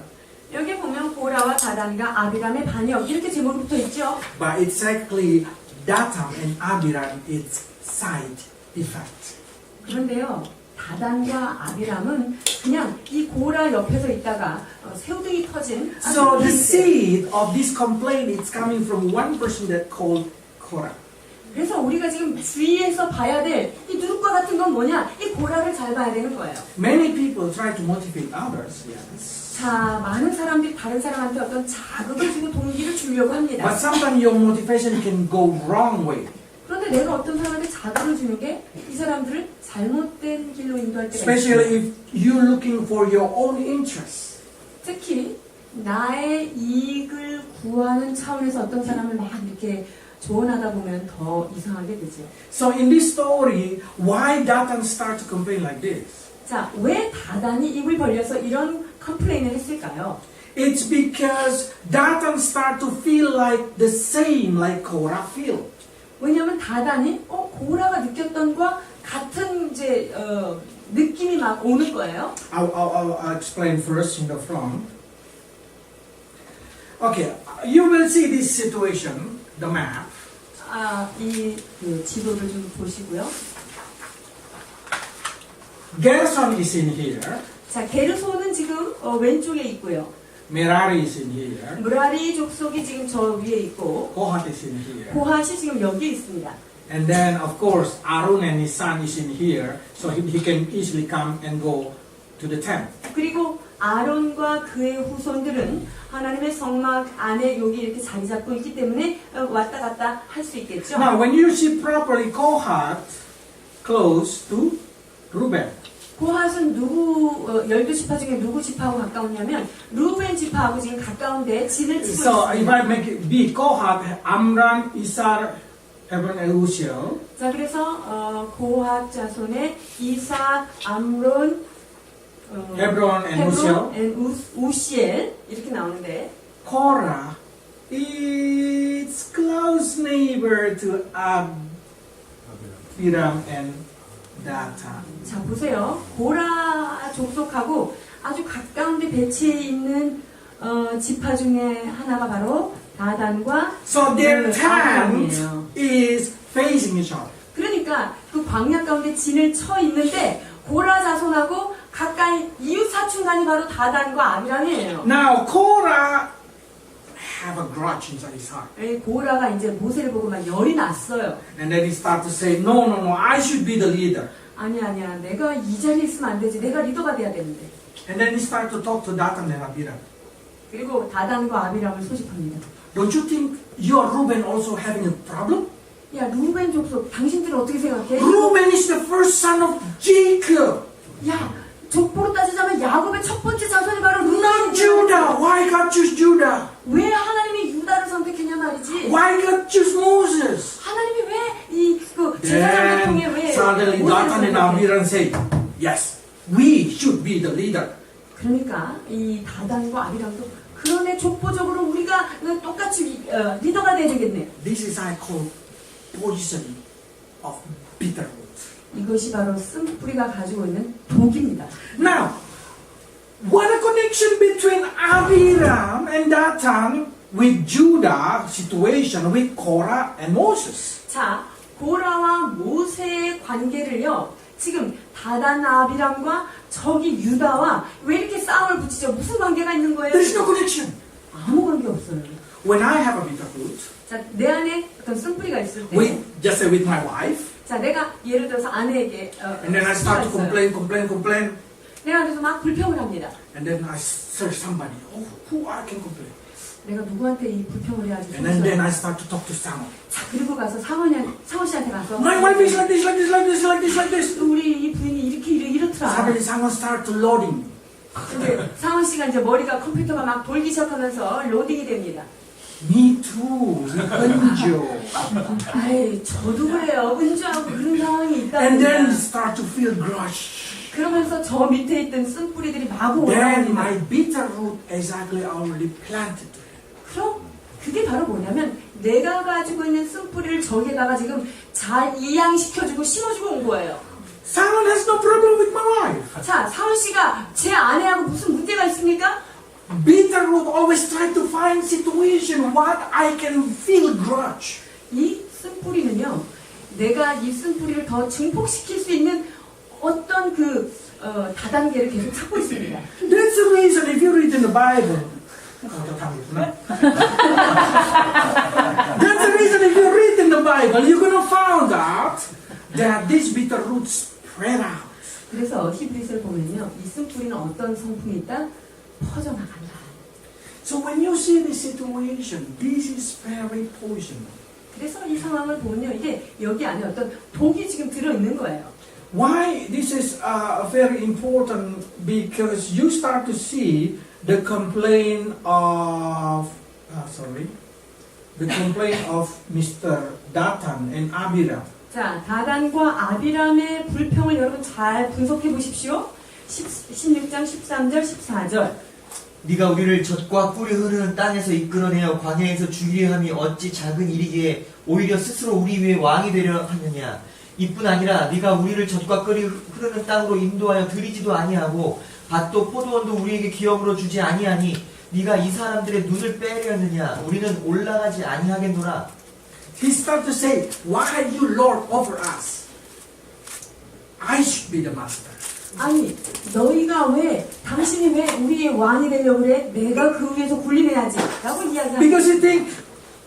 여기 보면 고라와 다단과 아비람의 반역 이렇게 제목이 붙어 있죠. But it's actually Dathan and Abiram, it's side effect. 그런데요, 다단과 아비람은 그냥 이 고라 옆에서 있다가 새우등이 터진 So the seed of this complaint is coming from one person that called Korah. 그래서 우리가 지금 주위에서 봐야 될 이 누룩과 같은 건 뭐냐? 이 고라를 잘 봐야 되는 거예요. Many people try to motivate others, yes. 자, 많은 사람들이 다른 사람한테 어떤 자극을 주고 동기를 주려고 합니다. But sometimes your motivation can go wrong way. 그런데 내가 어떤 사람한테 자극을 주는 게 이 사람들을 잘못된 길로 인도할 때가 Especially 있어요. if you're looking for your own interest. 특히 나의 이익을 구하는 차원에서 어떤 사람을 막 이렇게 조언하다 보면 더 이상하게 되죠. So in this story, why Dathan start to complain like this? 자, 왜 다단이 입을 벌려서 이런 컴플레인을 했을까요? It's because Dathan start to feel like the same like Korah feel. 왜냐하면 다단이 고라가 느꼈던 것과 같은 이제 느낌이 막 오는 거예요. I'll explain first in the front. Okay, you will see this situation, the map. 이 지도를 좀 보시고요. Gershon is in here. 자, 게르손은 지금 왼쪽에 있고요. Merari is in here. 무라리 족속이 지금 저 위에 있고 Kohat is in here. 고핫이 지금 여기 있습니다. And then, of course, Aaron and his son is in here, so he can easily come and go to the tent. 그리고 아론과 그의 후손들은 하나님의 성막 안에 여기 이렇게 자리 잡고 있기 때문에 왔다 갔다 할 수 있겠죠. Now, when you see properly Kohat close to Reuben, 고핫은 누구 12지파 중에 누구 지파하고 가까우냐면 루벤 지파하고 지금 가까운데 진을 치고 so if 있습니다. I make it be Kohat, Amram, Isar, Hebron, and Uziel, 자, 그래서 고핫 자손의 이사, 암론, Hebron and Uziel, 우시엘 이렇게 나오는데 Korah is is close neighbor to Abiram and Dathan. 자, 보세요. 고라 족속하고 아주 가까운 데 배치해 있는 지파 중에 하나가 바로 다단과 So their tent 아비람이에요. is facing each other. 그러니까 그 광야 가운데 진을 쳐 있는데 고라 자손하고 가까이 이웃 사촌간이 바로 다단과 아비람이에요. Now Korah have a grudge inside his heart. 이 고라가 이제 모세를 보고 막 열이 났어요. And then he start to say, no, I should be the leader. 아니야, 내가 이 자리에 있으면 안 되지. 내가 리더가 돼야 되는데. And then he start to talk to Dathan and Abiram. 그리고 다단과 아비람을 소집합니다. Don't you think you are Reuben also having a problem? 야, 루벤 족속, 당신들은 어떻게 생각해? Reuben is the first son of Jacob, 야, 족보로 따지자면 야곱의 첫 번째 자손이 바로 not 루벤이야. Judah. Why God choose Judah? 왜 하나님이 유다를 선택했냐 말이지. Why God choose Moses? 하나님이 왜 그 제사장을 통해 Then 왜 suddenly 모세를 Dathan and 선택해? Abiram say, yes, we should be the leader. 그러니까 이 다단과 아비람도 그러네, 족보적으로 우리가 똑같이 리더가 돼야 되겠네. This is I call poison of bitter root. 이것이 바로 쓴뿌리가 가지고 있는 독입니다. Now, what a connection between Abiram and Dathan with Judah situation with Korah and Moses. 자, 고라와 모세의 관계를요, 지금 다단 아비람과 저기 유다와 왜 이렇게 싸움을 붙이죠? 무슨 관계가 있는 거예요? There is no connection. 아무 관계 없어요. When I have a bitter root, 자, 내 안에 어떤 쓴뿌리가 있을 때, with just say with my wife, 자, 내가 예를 들어서 아내에게 and then I start to complain, 내가 그래서 막 불평을 합니다. and then I search somebody. Oh, who I can complain? 내가 누구한테 이 불평을 해야지. And then I start to talk to someone. 자, 그리고 가서 상호 씨한테 가서 My wife is like this, like this, like this, like this, like this. 우리 이 부인이 이렇더라. Suddenly someone start to loading me. 근데 상호 씨가 이제 머리가 컴퓨터가 막 돌기 시작하면서 로딩이 됩니다. Me too. 은조. 아이, 저도 그래요. 은주하고 그런 상황이 And 있다는 then 거야. start to feel grudge. 그러면서 저 밑에 있던 쓴뿌리들이 마구 Then 올라옵니다. my bitter root exactly already planted. 그럼 그게 바로 뭐냐면 내가 가지고 있는 쓴뿌리를 저기에다가 지금 잘 이양시켜주고 심어주고 온 거예요. Someone has no problem with my wife. 자, 상훈 씨가 제 아내하고 무슨 문제가 있습니까? Bitter root always try to find situation what I can feel grudge. 이 쓴뿌리는요, 내가 이 쓴뿌리를 더 증폭시킬 수 있는 어떤 다단계를 계속 찾고 있습니다. That's the reason if you read in the Bible. That's the reason if you read in the Bible, you're gonna find out that this bitter root spread out. 그래서 히브리서를 보면요, 이 쓴뿌리는 어떤 성품이 있다? 퍼져나간다. So when you see this situation, this is very poison. 그래서 이 상황을 보면요, 이게 여기 안에 어떤 독이 지금 들어있는 거예요. Why this is very important? Because you start to see the complaint of Mr. Dathan and Abiram. 자, 다단과 아비람의 불평을 여러분 잘 분석해 보십시오. 16장 13절 14절. 네가 우리를 젖과 꿀이 흐르는 땅에서 이끌어내어 광야에서 죽이려 함이 어찌 작은 일이기에 오히려 스스로 우리 위에 왕이 되려 하느냐. 이뿐 아니라 네가 우리를 젖과 꿀이 흐르는 땅으로 인도하여 들이지도 아니하고 밭도 포도원도 우리에게 기업으로 주지 아니하니 네가 이 사람들의 눈을 빼려느냐. 우리는 올라가지 아니하겠노라. He started to say, why you Lord over us? I should be the master. 아니, 당신이 왜 우리의 왕이 되려고 그래? 내가 그 위에서 군림해야지. 라고 이야기합니다. Because you think,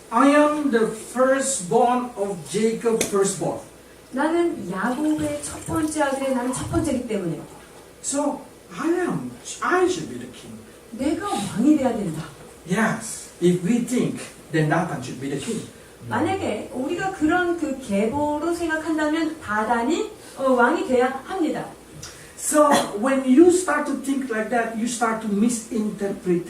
I am the firstborn of Jacob, firstborn. 나는 야곱의 첫 번째 아들에 나는 첫 번째이기 때문에 So, I should be the king. 내가 왕이 돼야 된다. Yes, if we think, then Nathan should be the king. 만약에 우리가 그런 계보로 생각한다면 다단이 왕이 돼야 합니다. So, when you start to think like that, you start to misinterpret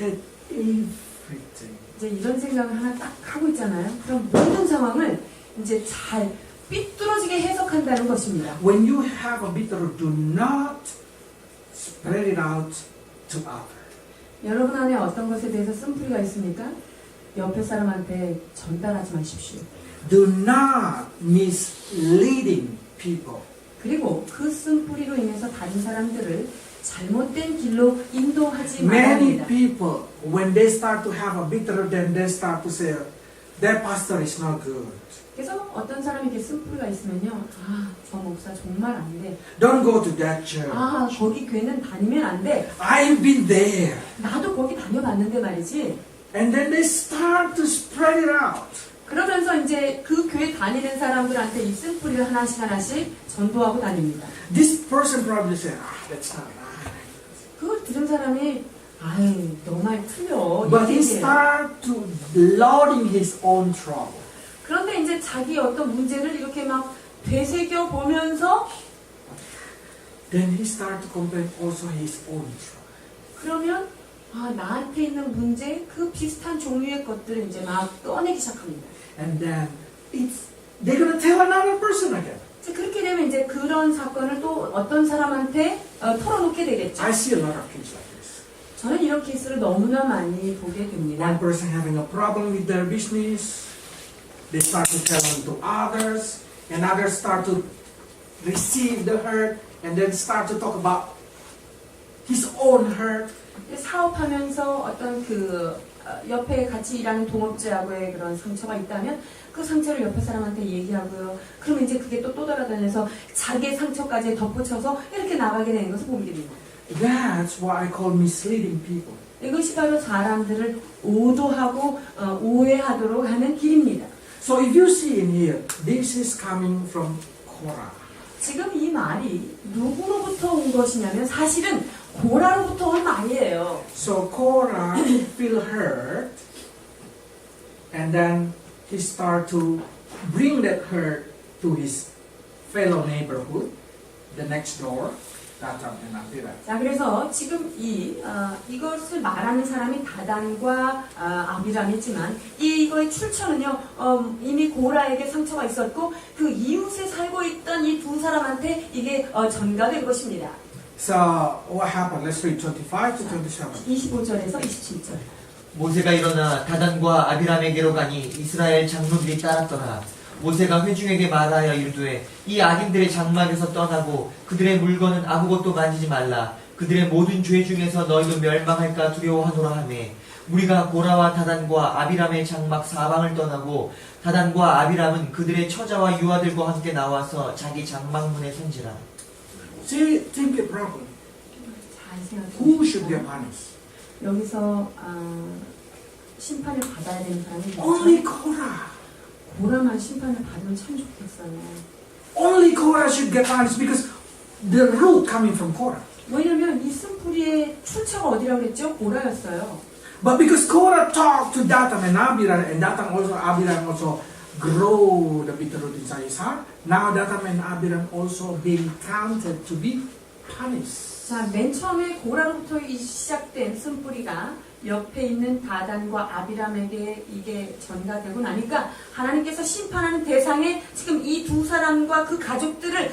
everything. 이제 이런 생각을 하나 딱 하고 있잖아요. 그럼 모든 상황을 이제 잘 삐뚤어지게 해석한다는 것입니다. When you have a bitter root, do not spread it out to others. 여러분 안에 어떤 것에 대해서 쓴뿌리가 있습니까? 옆에 사람한테 전달하지 마십시오. Do not misleading people. 그리고 그 쓴뿌리로 인해서 다른 사람들을 잘못된 길로 인도하지 Many 말아야 합니다. people, when they start to have a bitter, then they start to say, their pastor is not good. 그래서 어떤 사람에게 쓴뿌리가 있으면요, 저 목사 정말 안 돼. Don't go to that church. 거기 교회는 다니면 안 돼. I've been there. 나도 거기 다녀봤는데 말이지. And then they start to spread it out. 그러면서 이제 그 교회 다니는 사람들한테 이 쓴뿌리를 하나씩 전도하고 다닙니다. This person probably said, that's not right. 그걸 들은 사람이 너 말 틀려. But he 이렇게 얘기해요. started to loading his own trouble. 그런데 이제 자기 어떤 문제를 이렇게 막 되새겨 보면서 Then he started to complain also his own trouble. 그러면 나한테 있는 문제 그 비슷한 종류의 것들을 이제 막 꺼내기 시작합니다. And then they're going to tell another person again. 이제 그렇게 되면 이제 그런 사건을 또 어떤 사람한테 털어놓게 되겠죠. I see a lot of cases like this. 저는 이런 케이스를 너무나 많이 보게 됩니다. One person having a problem with their business, they start to tell them to others, and others start to receive the hurt, and then start to talk about his own hurt. 사업하면서 어떤 옆에 같이 일하는 동업자하고의 그런 상처가 있다면 그 상처를 옆에 사람한테 얘기하고요. 그러면 이제 그게 또 돌아다녀서 자기의 상처까지 덧붙여서 이렇게 나가게 되는 것을 보게 됩니다. That's what I call misleading people. 이것이 바로 사람들을 오도하고 오해하도록 하는 길입니다. So if you see in here, this is coming from Korah. 지금 이 말이 누구로부터 온 것이냐면 사실은 고라로부터 온 말이에요. So Korah feel hurt, and then he start to bring that hurt to his fellow neighborhood, the next door, Dathan and Abiram. 자, 그래서 지금 이것을 말하는 사람이 다단과 아비람이지만 이거의 출처는요, 이미 고라에게 상처가 있었고 그 이웃에 살고 있던 이 두 사람한테 이게 전가된 것입니다. So what happened? Let's read 25 to 27. 25절에서 27절. 모세가 일어나 다단과 아비람에게로 가니 이스라엘 장로들이 따랐더라. 모세가 회중에게 말하여 이르되 이 악인들의 장막에서 떠나고 그들의 물건은 아무것도 만지지 말라. 그들의 모든 죄 중에서 너희도 멸망할까 두려워하노라 하매 우리가 고라와 다단과 아비람의 장막 사방을 떠나고 다단과 아비람은 그들의 처자와 유아들과 함께 나와서 자기 장막문에 선지라. See, think it properly. 잘 생각해 Who should be 보십시오. punished? 여기서 심판을 받아야 되는 사람이 Only Korah. 고라만 심판을 받으면 참 좋겠어요. Only Korah should get punished because the root coming from Korah. 왜냐면 이 쓴뿌리의 출처가 어디라고 그랬죠? 고라였어요. But because Korah talked to Dathan and Abiram, and Abiram also grow the bitter root inside his heart, now Dathan and Abiram also being counted to be punished. 자, 맨 처음에 고라로부터 시작된 쓴뿌리가 옆에 있는 다단과 아비람에게 이게 전가되고 나니까 하나님께서 심판하는 대상에 지금 이 두 사람과 그 가족들을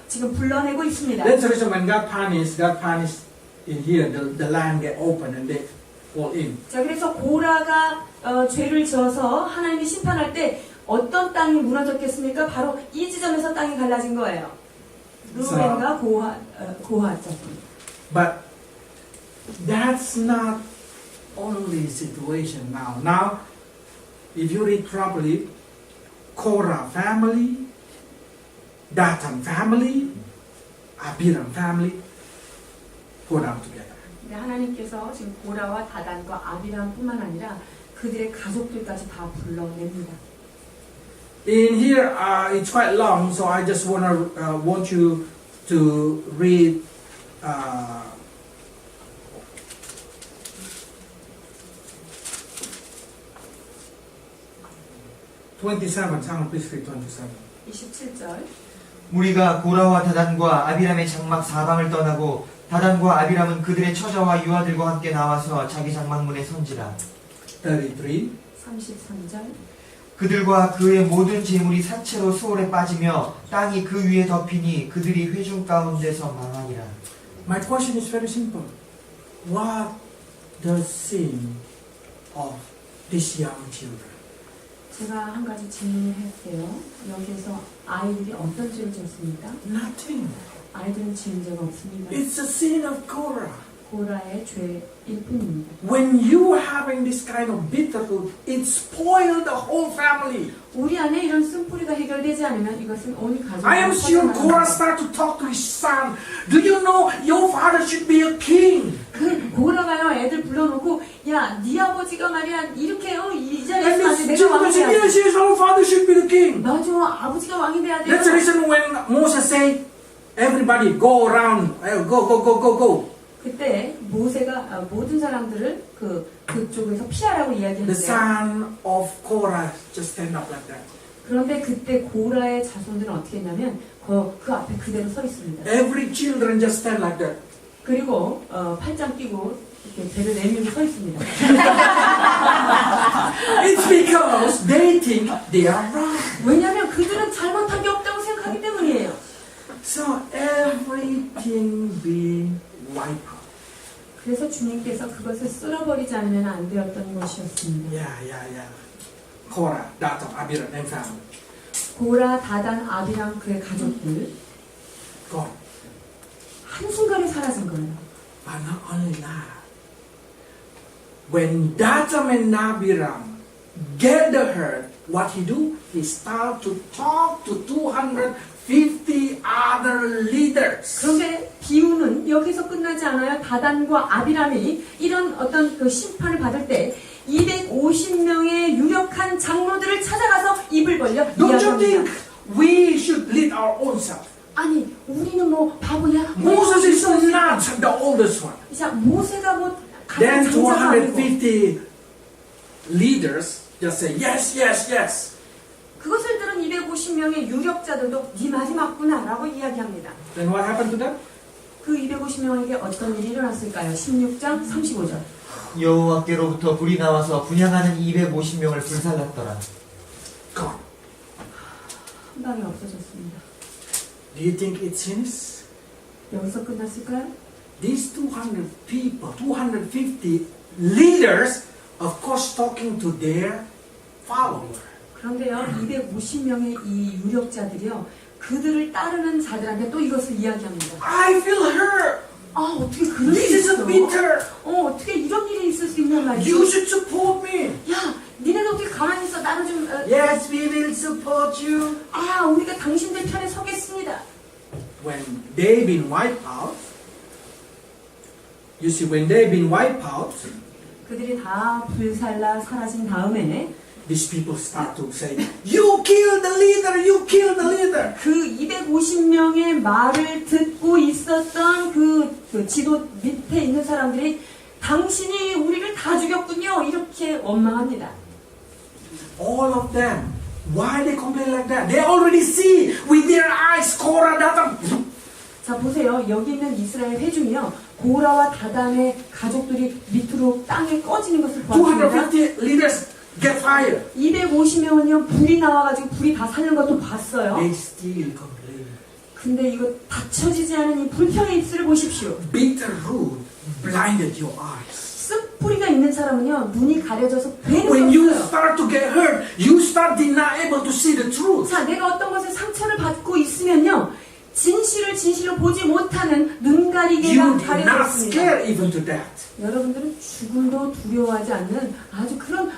지금 불러내고 있습니다. That's the reason when God punished in here, the land get open and they fall in. 자, 그래서 고라가 죄를 지어서 하나님이 심판할 때 어떤 땅이 무너졌겠습니까? 바로 이 지점에서 땅이 갈라진 거예요. 루벤과 고하 짝입니다. But that's not only situation now. Now, if you read properly, Korah family, Dathan family, Abiram family, go down together. 하나님께서 지금 고라와 다단과 아비람뿐만 아니라 그들의 가족들까지 다 불러냅니다. In here, it's quite long, so I just want you to read 27. Someone please read 27. 27절. 우리가 고라와 다단과 아비람의 장막 사방을 떠나고 다단과 아비람은 그들의 처자와 유아들과 함께 나와서 자기 장막문에 선지라. 33. 33절. 그들과 그의 모든 재물이 사체로 수월에 빠지며 땅이 그 위에 덮이니 그들이 회중 가운데서 망하니라. My question is very simple. What does sin of these young children? 제가 한 가지 질문을 할게요. 여기에서 아이들이 어떤 죄를 졌습니까? Nothing. 아이들은 지은 죄가 없습니다. It's a sin of Korah. 고라의 죄일 뿐입니다. When you are having this kind of bitterhood, it spoils the whole family. 우리 안에 이런 쓴뿌리가 해결되지 않으면 이것은 온 가족을 I am sure Korah started to talk to his son. Do you know your father should be a king? 그 고라가요 애들 불러놓고 야 네 아버지가 말이야 이렇게 이 자리에 And 있으면 this 내가 왕이 돼야 돼. yes, yes, our father should be the king. 맞아 아버지가 왕이 돼야 돼. That's the reason when Moses said, everybody go around, go. 그때 모세가 모든 사람들을 그쪽에서 피하라고 The 이야기했는데 son of Korah just stand up like that. 그런데 그때 고라의 자손들은 어떻게 했냐면 그 앞에 그대로 서 있습니다. Every children just stand like that. 그리고 팔짱 끼고 이렇게 배를 내밀고 서 있습니다. It's because they think they are right. 왜냐하면 그들은 잘못한 게 없다고 생각하기 때문이에요. So everything being wiped out. 그래서 주님께서 그것을 쓸어버리지 않으면 안 되었던 것이었습니다. Yeah. Korah, Dathan, Abiram, and family. 고라, 다단, 아비랑 그의 가족들 Gone. 한순간에 사라진 거예요. But not only that. When Dathan and Abiram get the herd, what he do? He start to talk to 250 other leaders. 그런데 비유는 여기서 끝나지 않아요. 다단과 아비람이 이런 어떤 그 심판을 받을 때 250명의 유력한 장로들을 찾아가서 입을 벌려 Don't you think 이야기합니다. we should lead our own self? 아니 우리는 뭐 바보냐? Moses is not the oldest one. 자 모세가 뭐 Then 가장 장자가 아니고 250 leaders just say yes. 그것을 들은 250명의 유력자들도 네 말이 맞구나 라고 이야기합니다. Then what happened to them? 그 250명에게 어떤 일이 일어났을까요? 16장 35절. 여호와께로부터 불이 나와서 분향하는 250명을 불살랐더라. Gone. 한 방에 없어졌습니다. Do you think it's finished? 여기서 끝났을까요? These 200 people, 250 leaders, of course, talking to their follower. 그런데요, 250명의 이 유력자들이요, 그들을 따르는 자들한테 또 이것을 이야기합니다. I feel hurt. 아, 어떻게 그럴 수 This is 있어? a bitter. 어떻게 이런 일이 있을 수 있냔 말이지. You should support me. 야, 니네도 어떻게 가만히 있어? 나는 좀... Yes, we will support you. 우리가 당신들 편에 서겠습니다. When they've been wiped out, you see, when they've been wiped out, 그들이 다 불살라 사라진 다음에 these people start to say, you kill the leader, you kill the leader. 그 250명의 말을 듣고 있었던 그 지도 밑에 있는 사람들이 당신이 우리를 다 죽였군요. 이렇게 원망합니다. All of them. Why they complain like that? They already see with their eyes, Korah, Dathan. 자 보세요. 여기 있는 이스라엘 회중이요. 고라와 다단의 가족들이 밑으로 땅에 꺼지는 것을 보았습니다. 250 leaders get fired. 250명은요. 불이 나와가지고 불이 다 사는 것도 봤어요. They still complain. 근데 이거 닫혀지지 않은 이 불평의 입술을 보십시오. Bitter root blinded your eyes. 쓱뿌리가 있는 사람은요. 눈이 가려져서 뵈는 When 수 you 없어요. start to get hurt, you start not able to see the truth. 자, 내가 어떤 것에 상처를 받고 있으면요. 진실로 보지 못하는 눈 가리개가 You did not 가려졌습니다. scare even to death. 여러분들은 죽음도 두려워하지 않는 아주 그런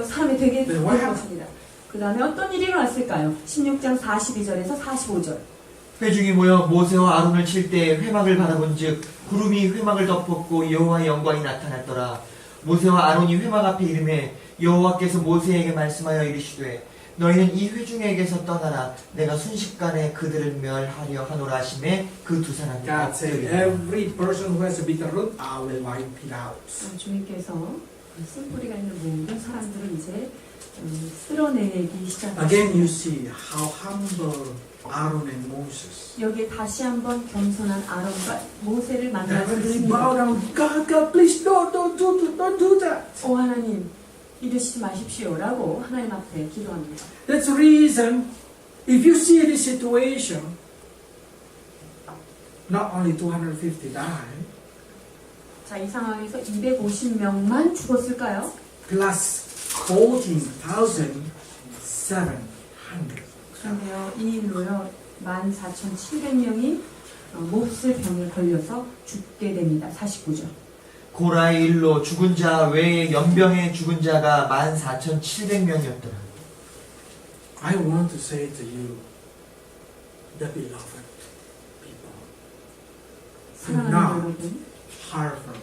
사람이 되게 될 것입니다. 그 다음에 어떤 일이 일어났을까요? 16장 42절에서 45절. 회중이 모여 모세와 아론을 칠 때 회막을 바라본즉 구름이 회막을 덮었고 여호와의 영광이 나타났더라. 모세와 아론이 회막 앞에 이르매 여호와께서 모세에게 말씀하여 이르시되 너희는 이 회중에게서 떠나라. 내가 순식간에 그들을 멸하려 하노라 하시매 그 두 사람이 God said, 엎드리니라. every person who has a bitter root, I will wipe it out. 주님께서 쓴뿌리가 있는 모든 사람들을 이제 쓸어내기 시작합니다. Again, you see how humble Aaron and Moses. 여기에 다시 한번 겸손한 아론과 모세를 만날 수 They 있습니다. bow down. God, please don't do that. 하나님 이러시지 마십시오라고 하나님 앞에 기도합니다. That's the reason. If you see this situation, not only 250 died, 자, 이 상황에서 250명만 죽었을까요? plus 14,700. 그런데요, 이 일로요, 14,700명이 몹쓸 병에 걸려서 죽게 됩니다. 49절. 고라의 일로 죽은 자 외에 연병에 죽은 자가 14,700명이었더라. I want to say to you, the beloved people, do 사랑하는 not 여러분, harbor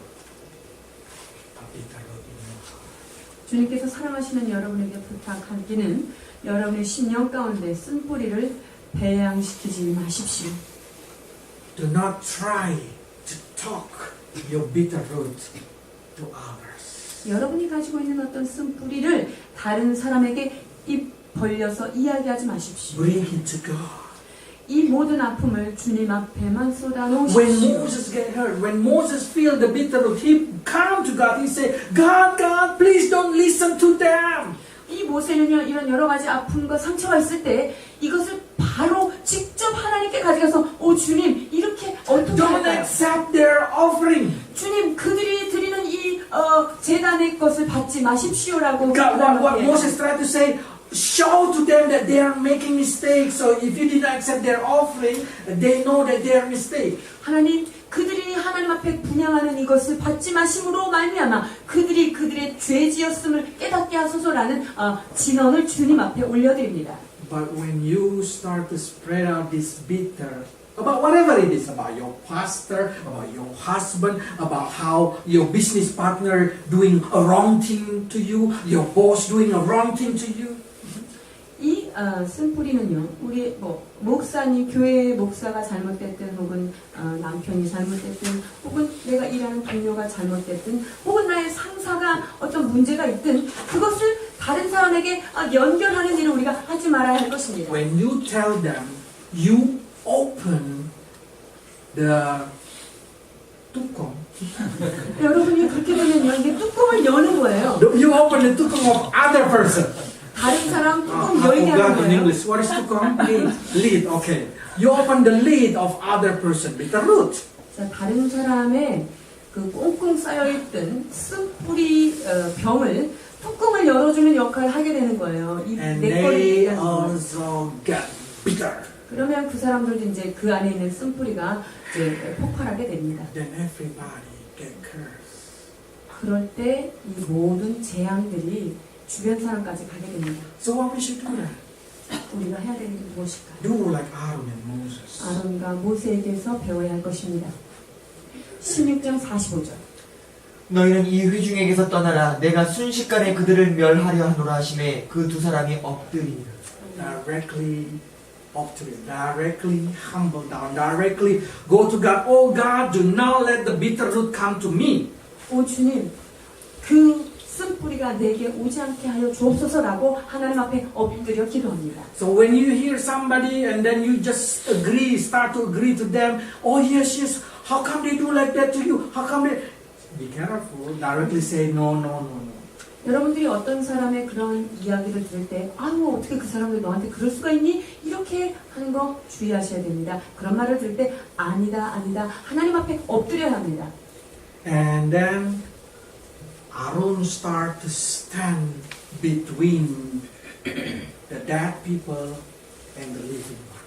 a bitter root in your heart. 주님께서 사랑하시는 여러분에게 부탁하기는 여러분의 심령 가운데 쓴뿌리를 배양시키지 마십시오. Do not try to talk your bitter root to others. 여러분이 가지고 있는 어떤 쓴뿌리를 다른 사람에게 입 벌려서 이야기하지 마십시오. Bring it to God. 이 모든 아픔을 주님 앞에만 When 쏟아놓으십시오. Moses get hurt, when Moses feel the bitter root, he come to God. He say, God, God, please don't listen to them. 이 모세는요, 이런 여러 가지 아픔과 상처가 있을 때 이것을 바로 직접 하나님께 가져가서 오 주님 이렇게 어떻게 Don't 할까요? accept their offering. 주님 그들이 드리는 이 제단의 것을 받지 마십시오라고 God, what 기도하는 Moses tried to say, show to them that they are making mistakes. So if you did not accept their offering, they know that they are mistake. 하나님 그들이 하나님 앞에 분양하는 이것을 받지 마심으로 말미암아 그들이 그들의 죄지었음을 깨닫게 하소서라는 진언을 주님 앞에 올려드립니다. But when you start to spread out this bitter, about whatever it is, about your pastor, about your husband, about how your business partner doing a wrong thing to you, your boss doing a wrong thing to you, 이 쓴뿌리는요, 우리 목사님, 교회 목사가 잘못됐든, 혹은 남편이 잘못됐든, 혹은 내가 일하는 동료가 잘못됐든, 혹은 나의 상사가 어떤 문제가 있든, 그것을 다른 사람에게 연결하는 일을 우리가 하지 말아야 할 것입니다. when you tell them, you open the 뚜껑. 여러분이 그렇게 되면요, 이게 뚜껑을 여는 거예요. You open the 뚜껑 of other person. 다른 사람 뚜껑 I 열게 하는 forgot in 거예요. English. What is 뚜껑? Lid. Okay. You open the lid of other person with the root. 자, 다른 사람의 그 꽁꽁 쌓여있던 쓴뿌리 병을 뚜껑을 열어주는 역할을 하게 되는 거예요. 이 And 내 거를 they 얘기하는 거예요. also get bitter. 그러면 그 사람들도 이제 그 안에 있는 쓴뿌리가 이제 폭발하게 됩니다. Then everybody get cursed. 그럴 때 이 모든 재앙들이 주변 사람까지 가게 됩니다. So what we should do then? 우리가 해야 되는 게 무엇일까요? Do like Aaron and Moses. 아론과 모세에게서 배워야 할 것입니다. 16장 45절. 너희는 이 회중에게서 떠나라. 내가 순식간에 그들을 멸하려 하노라 하심에 그 두 사람이 엎드리니라. Directly up to it. Directly humble down. Directly go to God. Oh God, do not let the bitter root come to me. 오 주님, 그 쓴뿌리가 내게 오지 않게 하여 주옵소서라고 하나님 앞에 엎드려 기도합니다. So when you hear somebody and then you just agree, start to agree to them, oh yes, yes, how come they do like that to you? How come they... Be careful, directly say no, no, no, no. 여러분들이 어떤 사람의 그런 이야기를 들을 때 아유 어떻게 그 사람들 너한테 그럴 수가 있니? 이렇게 하는 거 주의하셔야 됩니다. 그런 말을 들을 때 아니다 아니다 하나님 앞에 엎드려야 합니다. And then Aaron start to stand between the dead people and the living one.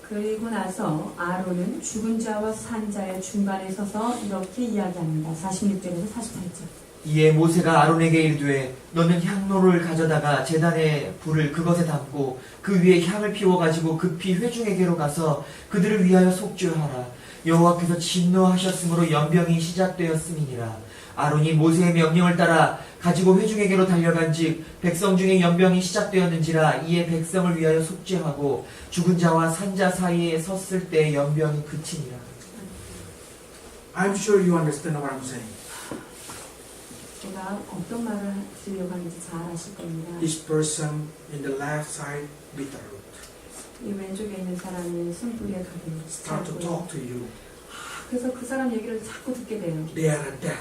그리고 나서 아론은 죽은 자와 산 자의 중간에 서서 이렇게 이야기합니다. 46절에서 48절. 이에 모세가 아론에게 이르되 너는 향로를 가져다가 제단의 불을 그것에 담고 그 위에 향을 피워 가지고 급히 회중에게로 가서 그들을 위하여 속죄하라. 여호와께서 진노하셨으므로 연병이 시작되었음이니라. 아론이 모세의 명령을 따라 가지고 회중에게로 달려간즉 백성 중에 연병이 시작되었는지라. 이에 백성을 위하여 속죄하고 죽은 자와 산 자 사이에 섰을 때 연병이 그치니라. I'm sure you understand what I'm saying. 제가 어떤 말을 하시려고 하는지 잘 아실 겁니다. This person in the left side, bitter root, 이 왼쪽에 있는 사람이 쓴뿌리에 가게 start to talk to you. 그래서 그 사람 얘기를 자꾸 듣게 돼요. They are dead.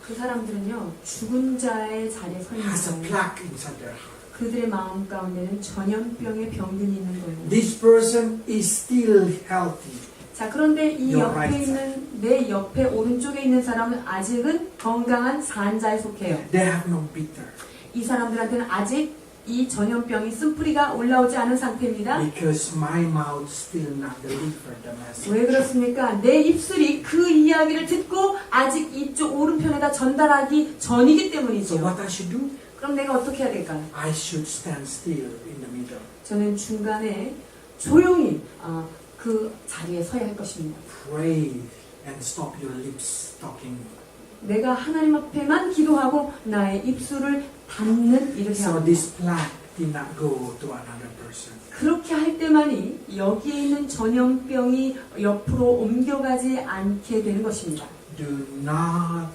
그 사람들은요 죽은 자의 자리에 서 있는 Has a 거예요. plaque inside their heart. 그들의 마음 가운데는 전염병의 병균이 있는 거예요. This person is still healthy. 자 그런데 이 Your 옆에 right 있는 내 옆에 오른쪽에 있는 사람은 아직은 건강한 산자에 속해요. They have no bitter. 이 사람들한테는 아직 이 전염병이 쓴뿌리가 올라오지 않은 상태입니다. Because my mouth still not delivered the message. 왜 그렇습니까? 내 입술이 그 이야기를 듣고 아직 이쪽 오른편에다 전달하기 전이기 So 때문이죠. what I should do? 그럼 내가 어떻게 해야 될까요? I should stand still in the middle. 저는 중간에 조용히 그 자리에 서야 할 것입니다. Pray and stop your lips talking. 내가 하나님 앞에만 기도하고 나의 입술을 닫는 일을 해야 So 합니다. this plague did not go to another person. 그렇게 할 때만이 여기에 있는 전염병이 옆으로 옮겨가지 않게 되는 것입니다. Do not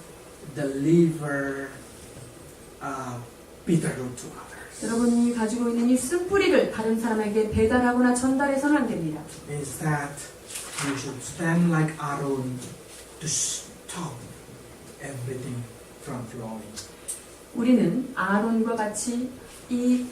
deliver bitter root to others. 여러분이 가지고 있는 이 쓴뿌리를 다른 사람에게 배달하거나 전달해서는 안 됩니다. Instead, you should stand like Aaron to stop everything from flowing. 우리는 아론과 같이 이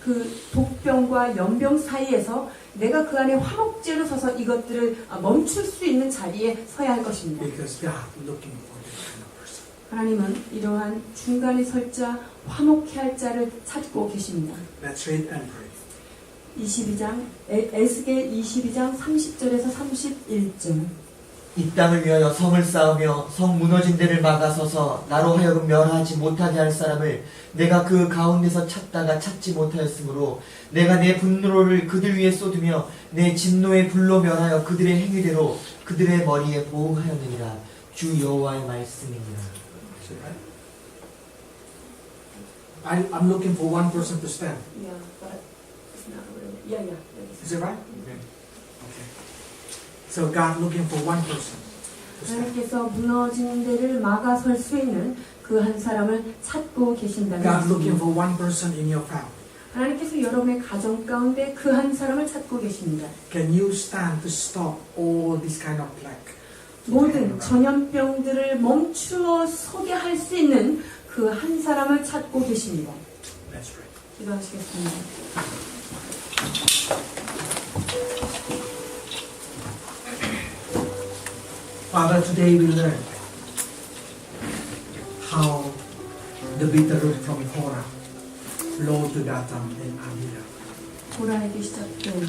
그 독병과 연병 사이에서 내가 그 안에 화목제로 서서 이것들을 멈출 수 있는 자리에 서야 할 것입니다. Because God looking for this kind of person. 하나님은 이러한 중간에 설 자, 화목해 할 자를 찾고 계십니다. Let's read and pray. 22장 에스겔 22장 30절에서 31절. 이 땅을 위하여 성을 쌓으며 성 무너진 데를 막아서서 나로 하여금 멸하지 못하게 할 사람을 내가 그 가운데서 찾다가 찾지 못하였으므로 내가 내 분노를 그들 위에 쏟으며 내 진노의 불로 멸하여 그들의 행위대로 그들의 머리에 보응하였느니라. 주 여호와의 말씀입니다. I'm looking for one person to stand. Yeah, but it's not really. Yeah. Is it right? Okay. So God looking for one person to stand. 하나님께서 무너진 데를 막아설 수 있는 그 한 사람을 찾고 계신다는 God looking 말씀입니다. for one person in your family. 하나님께서 여러분의 가정 가운데 그 한 사람을 찾고 계십니다. Can you stand to stop all this kind of plague? 모든 전염병들을 멈추어 서게 할 수 있는 그 한 사람을 찾고 계십니다. Let's pray. 기도하시겠습니다. Father, today we learn how the bitter root from Korah flowed to Dathan and Abiram. 고라에게 시작된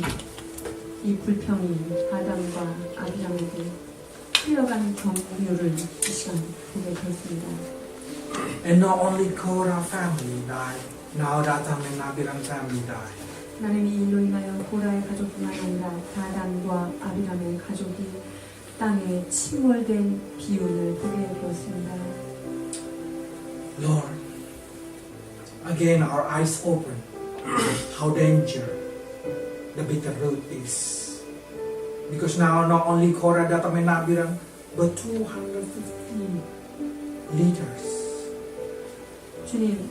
이 불평이 아담과 아비람에게 흘러간 경류를 이 시간 보게 되었습니다. And not only Korah family died, now Dathan and Abiram family died. 하나님이 이로 인하여 고라의 가족뿐만 아니라 다단과 아비람의 가족이 땅에 침몰된 비운을 보게 되었습니다. Lord, again our eyes open how dangerous the bitter root is. Because now not only Korah, Dathan and Abiram, but 250 leaders. 주님,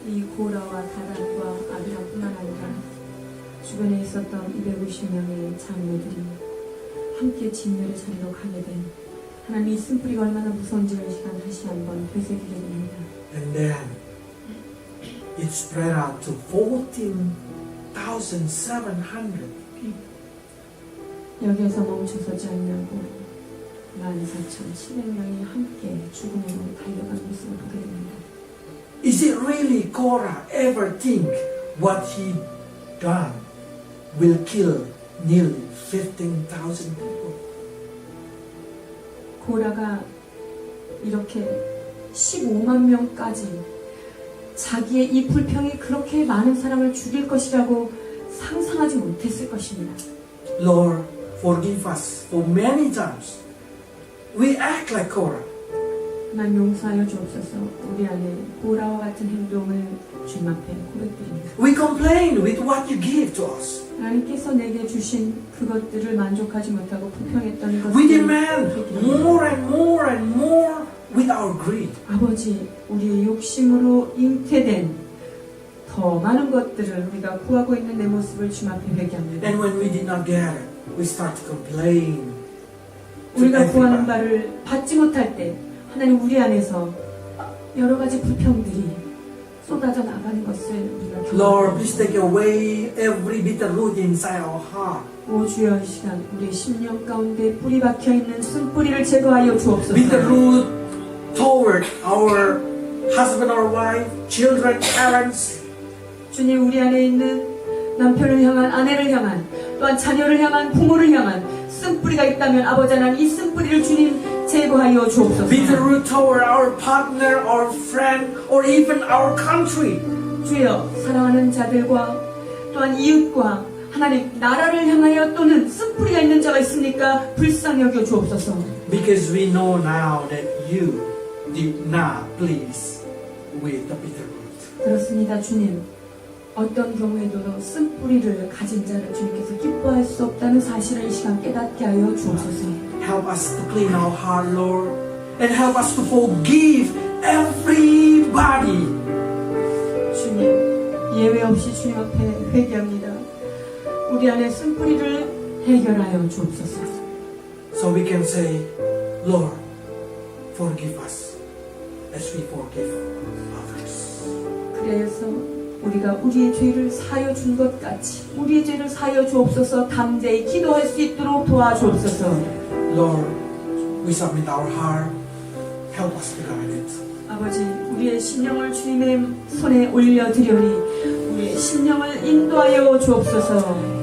이 고라와 다단과 아비람뿐만 아니라 주변에 있었던 250명의 장로들이 함께 진멸의 자리로 가게 된 하나님의 쓴뿌리가 얼마나 무서운지를 이 시간 다시 한번 되새기게 됩니다. And then it spread out to 14,700 people. 여기에서 멈춰서지 않냐고 14,700명이 함께 죽음으로 달려간 모습을 보게 됩니다. Is it really Korah ever think what he done will kill nearly 15,000 people? 고라가 이렇게 15만 명까지 자기의 이 불평이 그렇게 많은 사람을 죽일 것이라고 상상하지 못했을 것입니다. Lord, forgive us for many times. We act like Korah. 난 용서하여 주옵소서. 우리 안에 고라와 같은 행동을 주님 앞에 고백드립니다. We complain with what you give to us. 하나님께서 내게 주신 그것들을 만족하지 못하고 불평했던 We 것들을 demand more and more and more with our greed. 아버지, 우리의 욕심으로 잉태된 더 많은 것들을 우리가 구하고 있는 내 모습을 주님 앞에 회개합니다. And when we did not get it, we start to complain. 우리가 구하는 바를 받지 못할 때 하나님 우리 안에서 여러 가지 불평들이 쏟아져 나가는 것을 우리가 Lord, please 경험합니다. take away every bitter root inside our heart. 오 주여, 이 시간 우리의 심령 가운데 뿌리 박혀 있는 쓴뿌리를 제거하여 주옵소서. Bitter root toward our husband or wife, children, parents. 주님, 우리 안에 있는 남편을 향한, 아내를 향한, 또한 자녀를 향한, 부모를 향한 쓴뿌리가 있다면 아버지 하나님, 이 쓴뿌리를 주님 제거하여 주옵소서. Bitter toward our partner, our friend, or even our country. 주여, 사랑하는 자들과 또한 이웃과 하나님 나라를 향하여 또는 쓴뿌리가 있는 자가 있습니까? 불쌍히 여겨 주옵소서. Because we know now that you did not please with the bitter root. 그렇습니다, 주님. 어떤 경우에도 쓴뿌리를 가진 자를 주님께서 기뻐할 수 없다는 사실을 이 시간 깨닫게 하여 주옵소서. Help us to clean our heart, Lord, and help us to forgive everybody. 주님, 예외 없이 주님 앞에 회개합니다. 우리 안에 쓴뿌리를 해결하여 주옵소서. So we can say, Lord, forgive us as we forgive others. 그래서 우리가 우리의 죄를 사하여 준 것 같이 우리의 죄를 사하여 주옵소서. 담대히 기도할 수 있도록 도와주옵소서. Lord, we submit our heart. Help us to guide it. 아버지, 우리의 심령을 주님의 손에 올려드리오니 우리의 심령을 인도하여 주옵소서.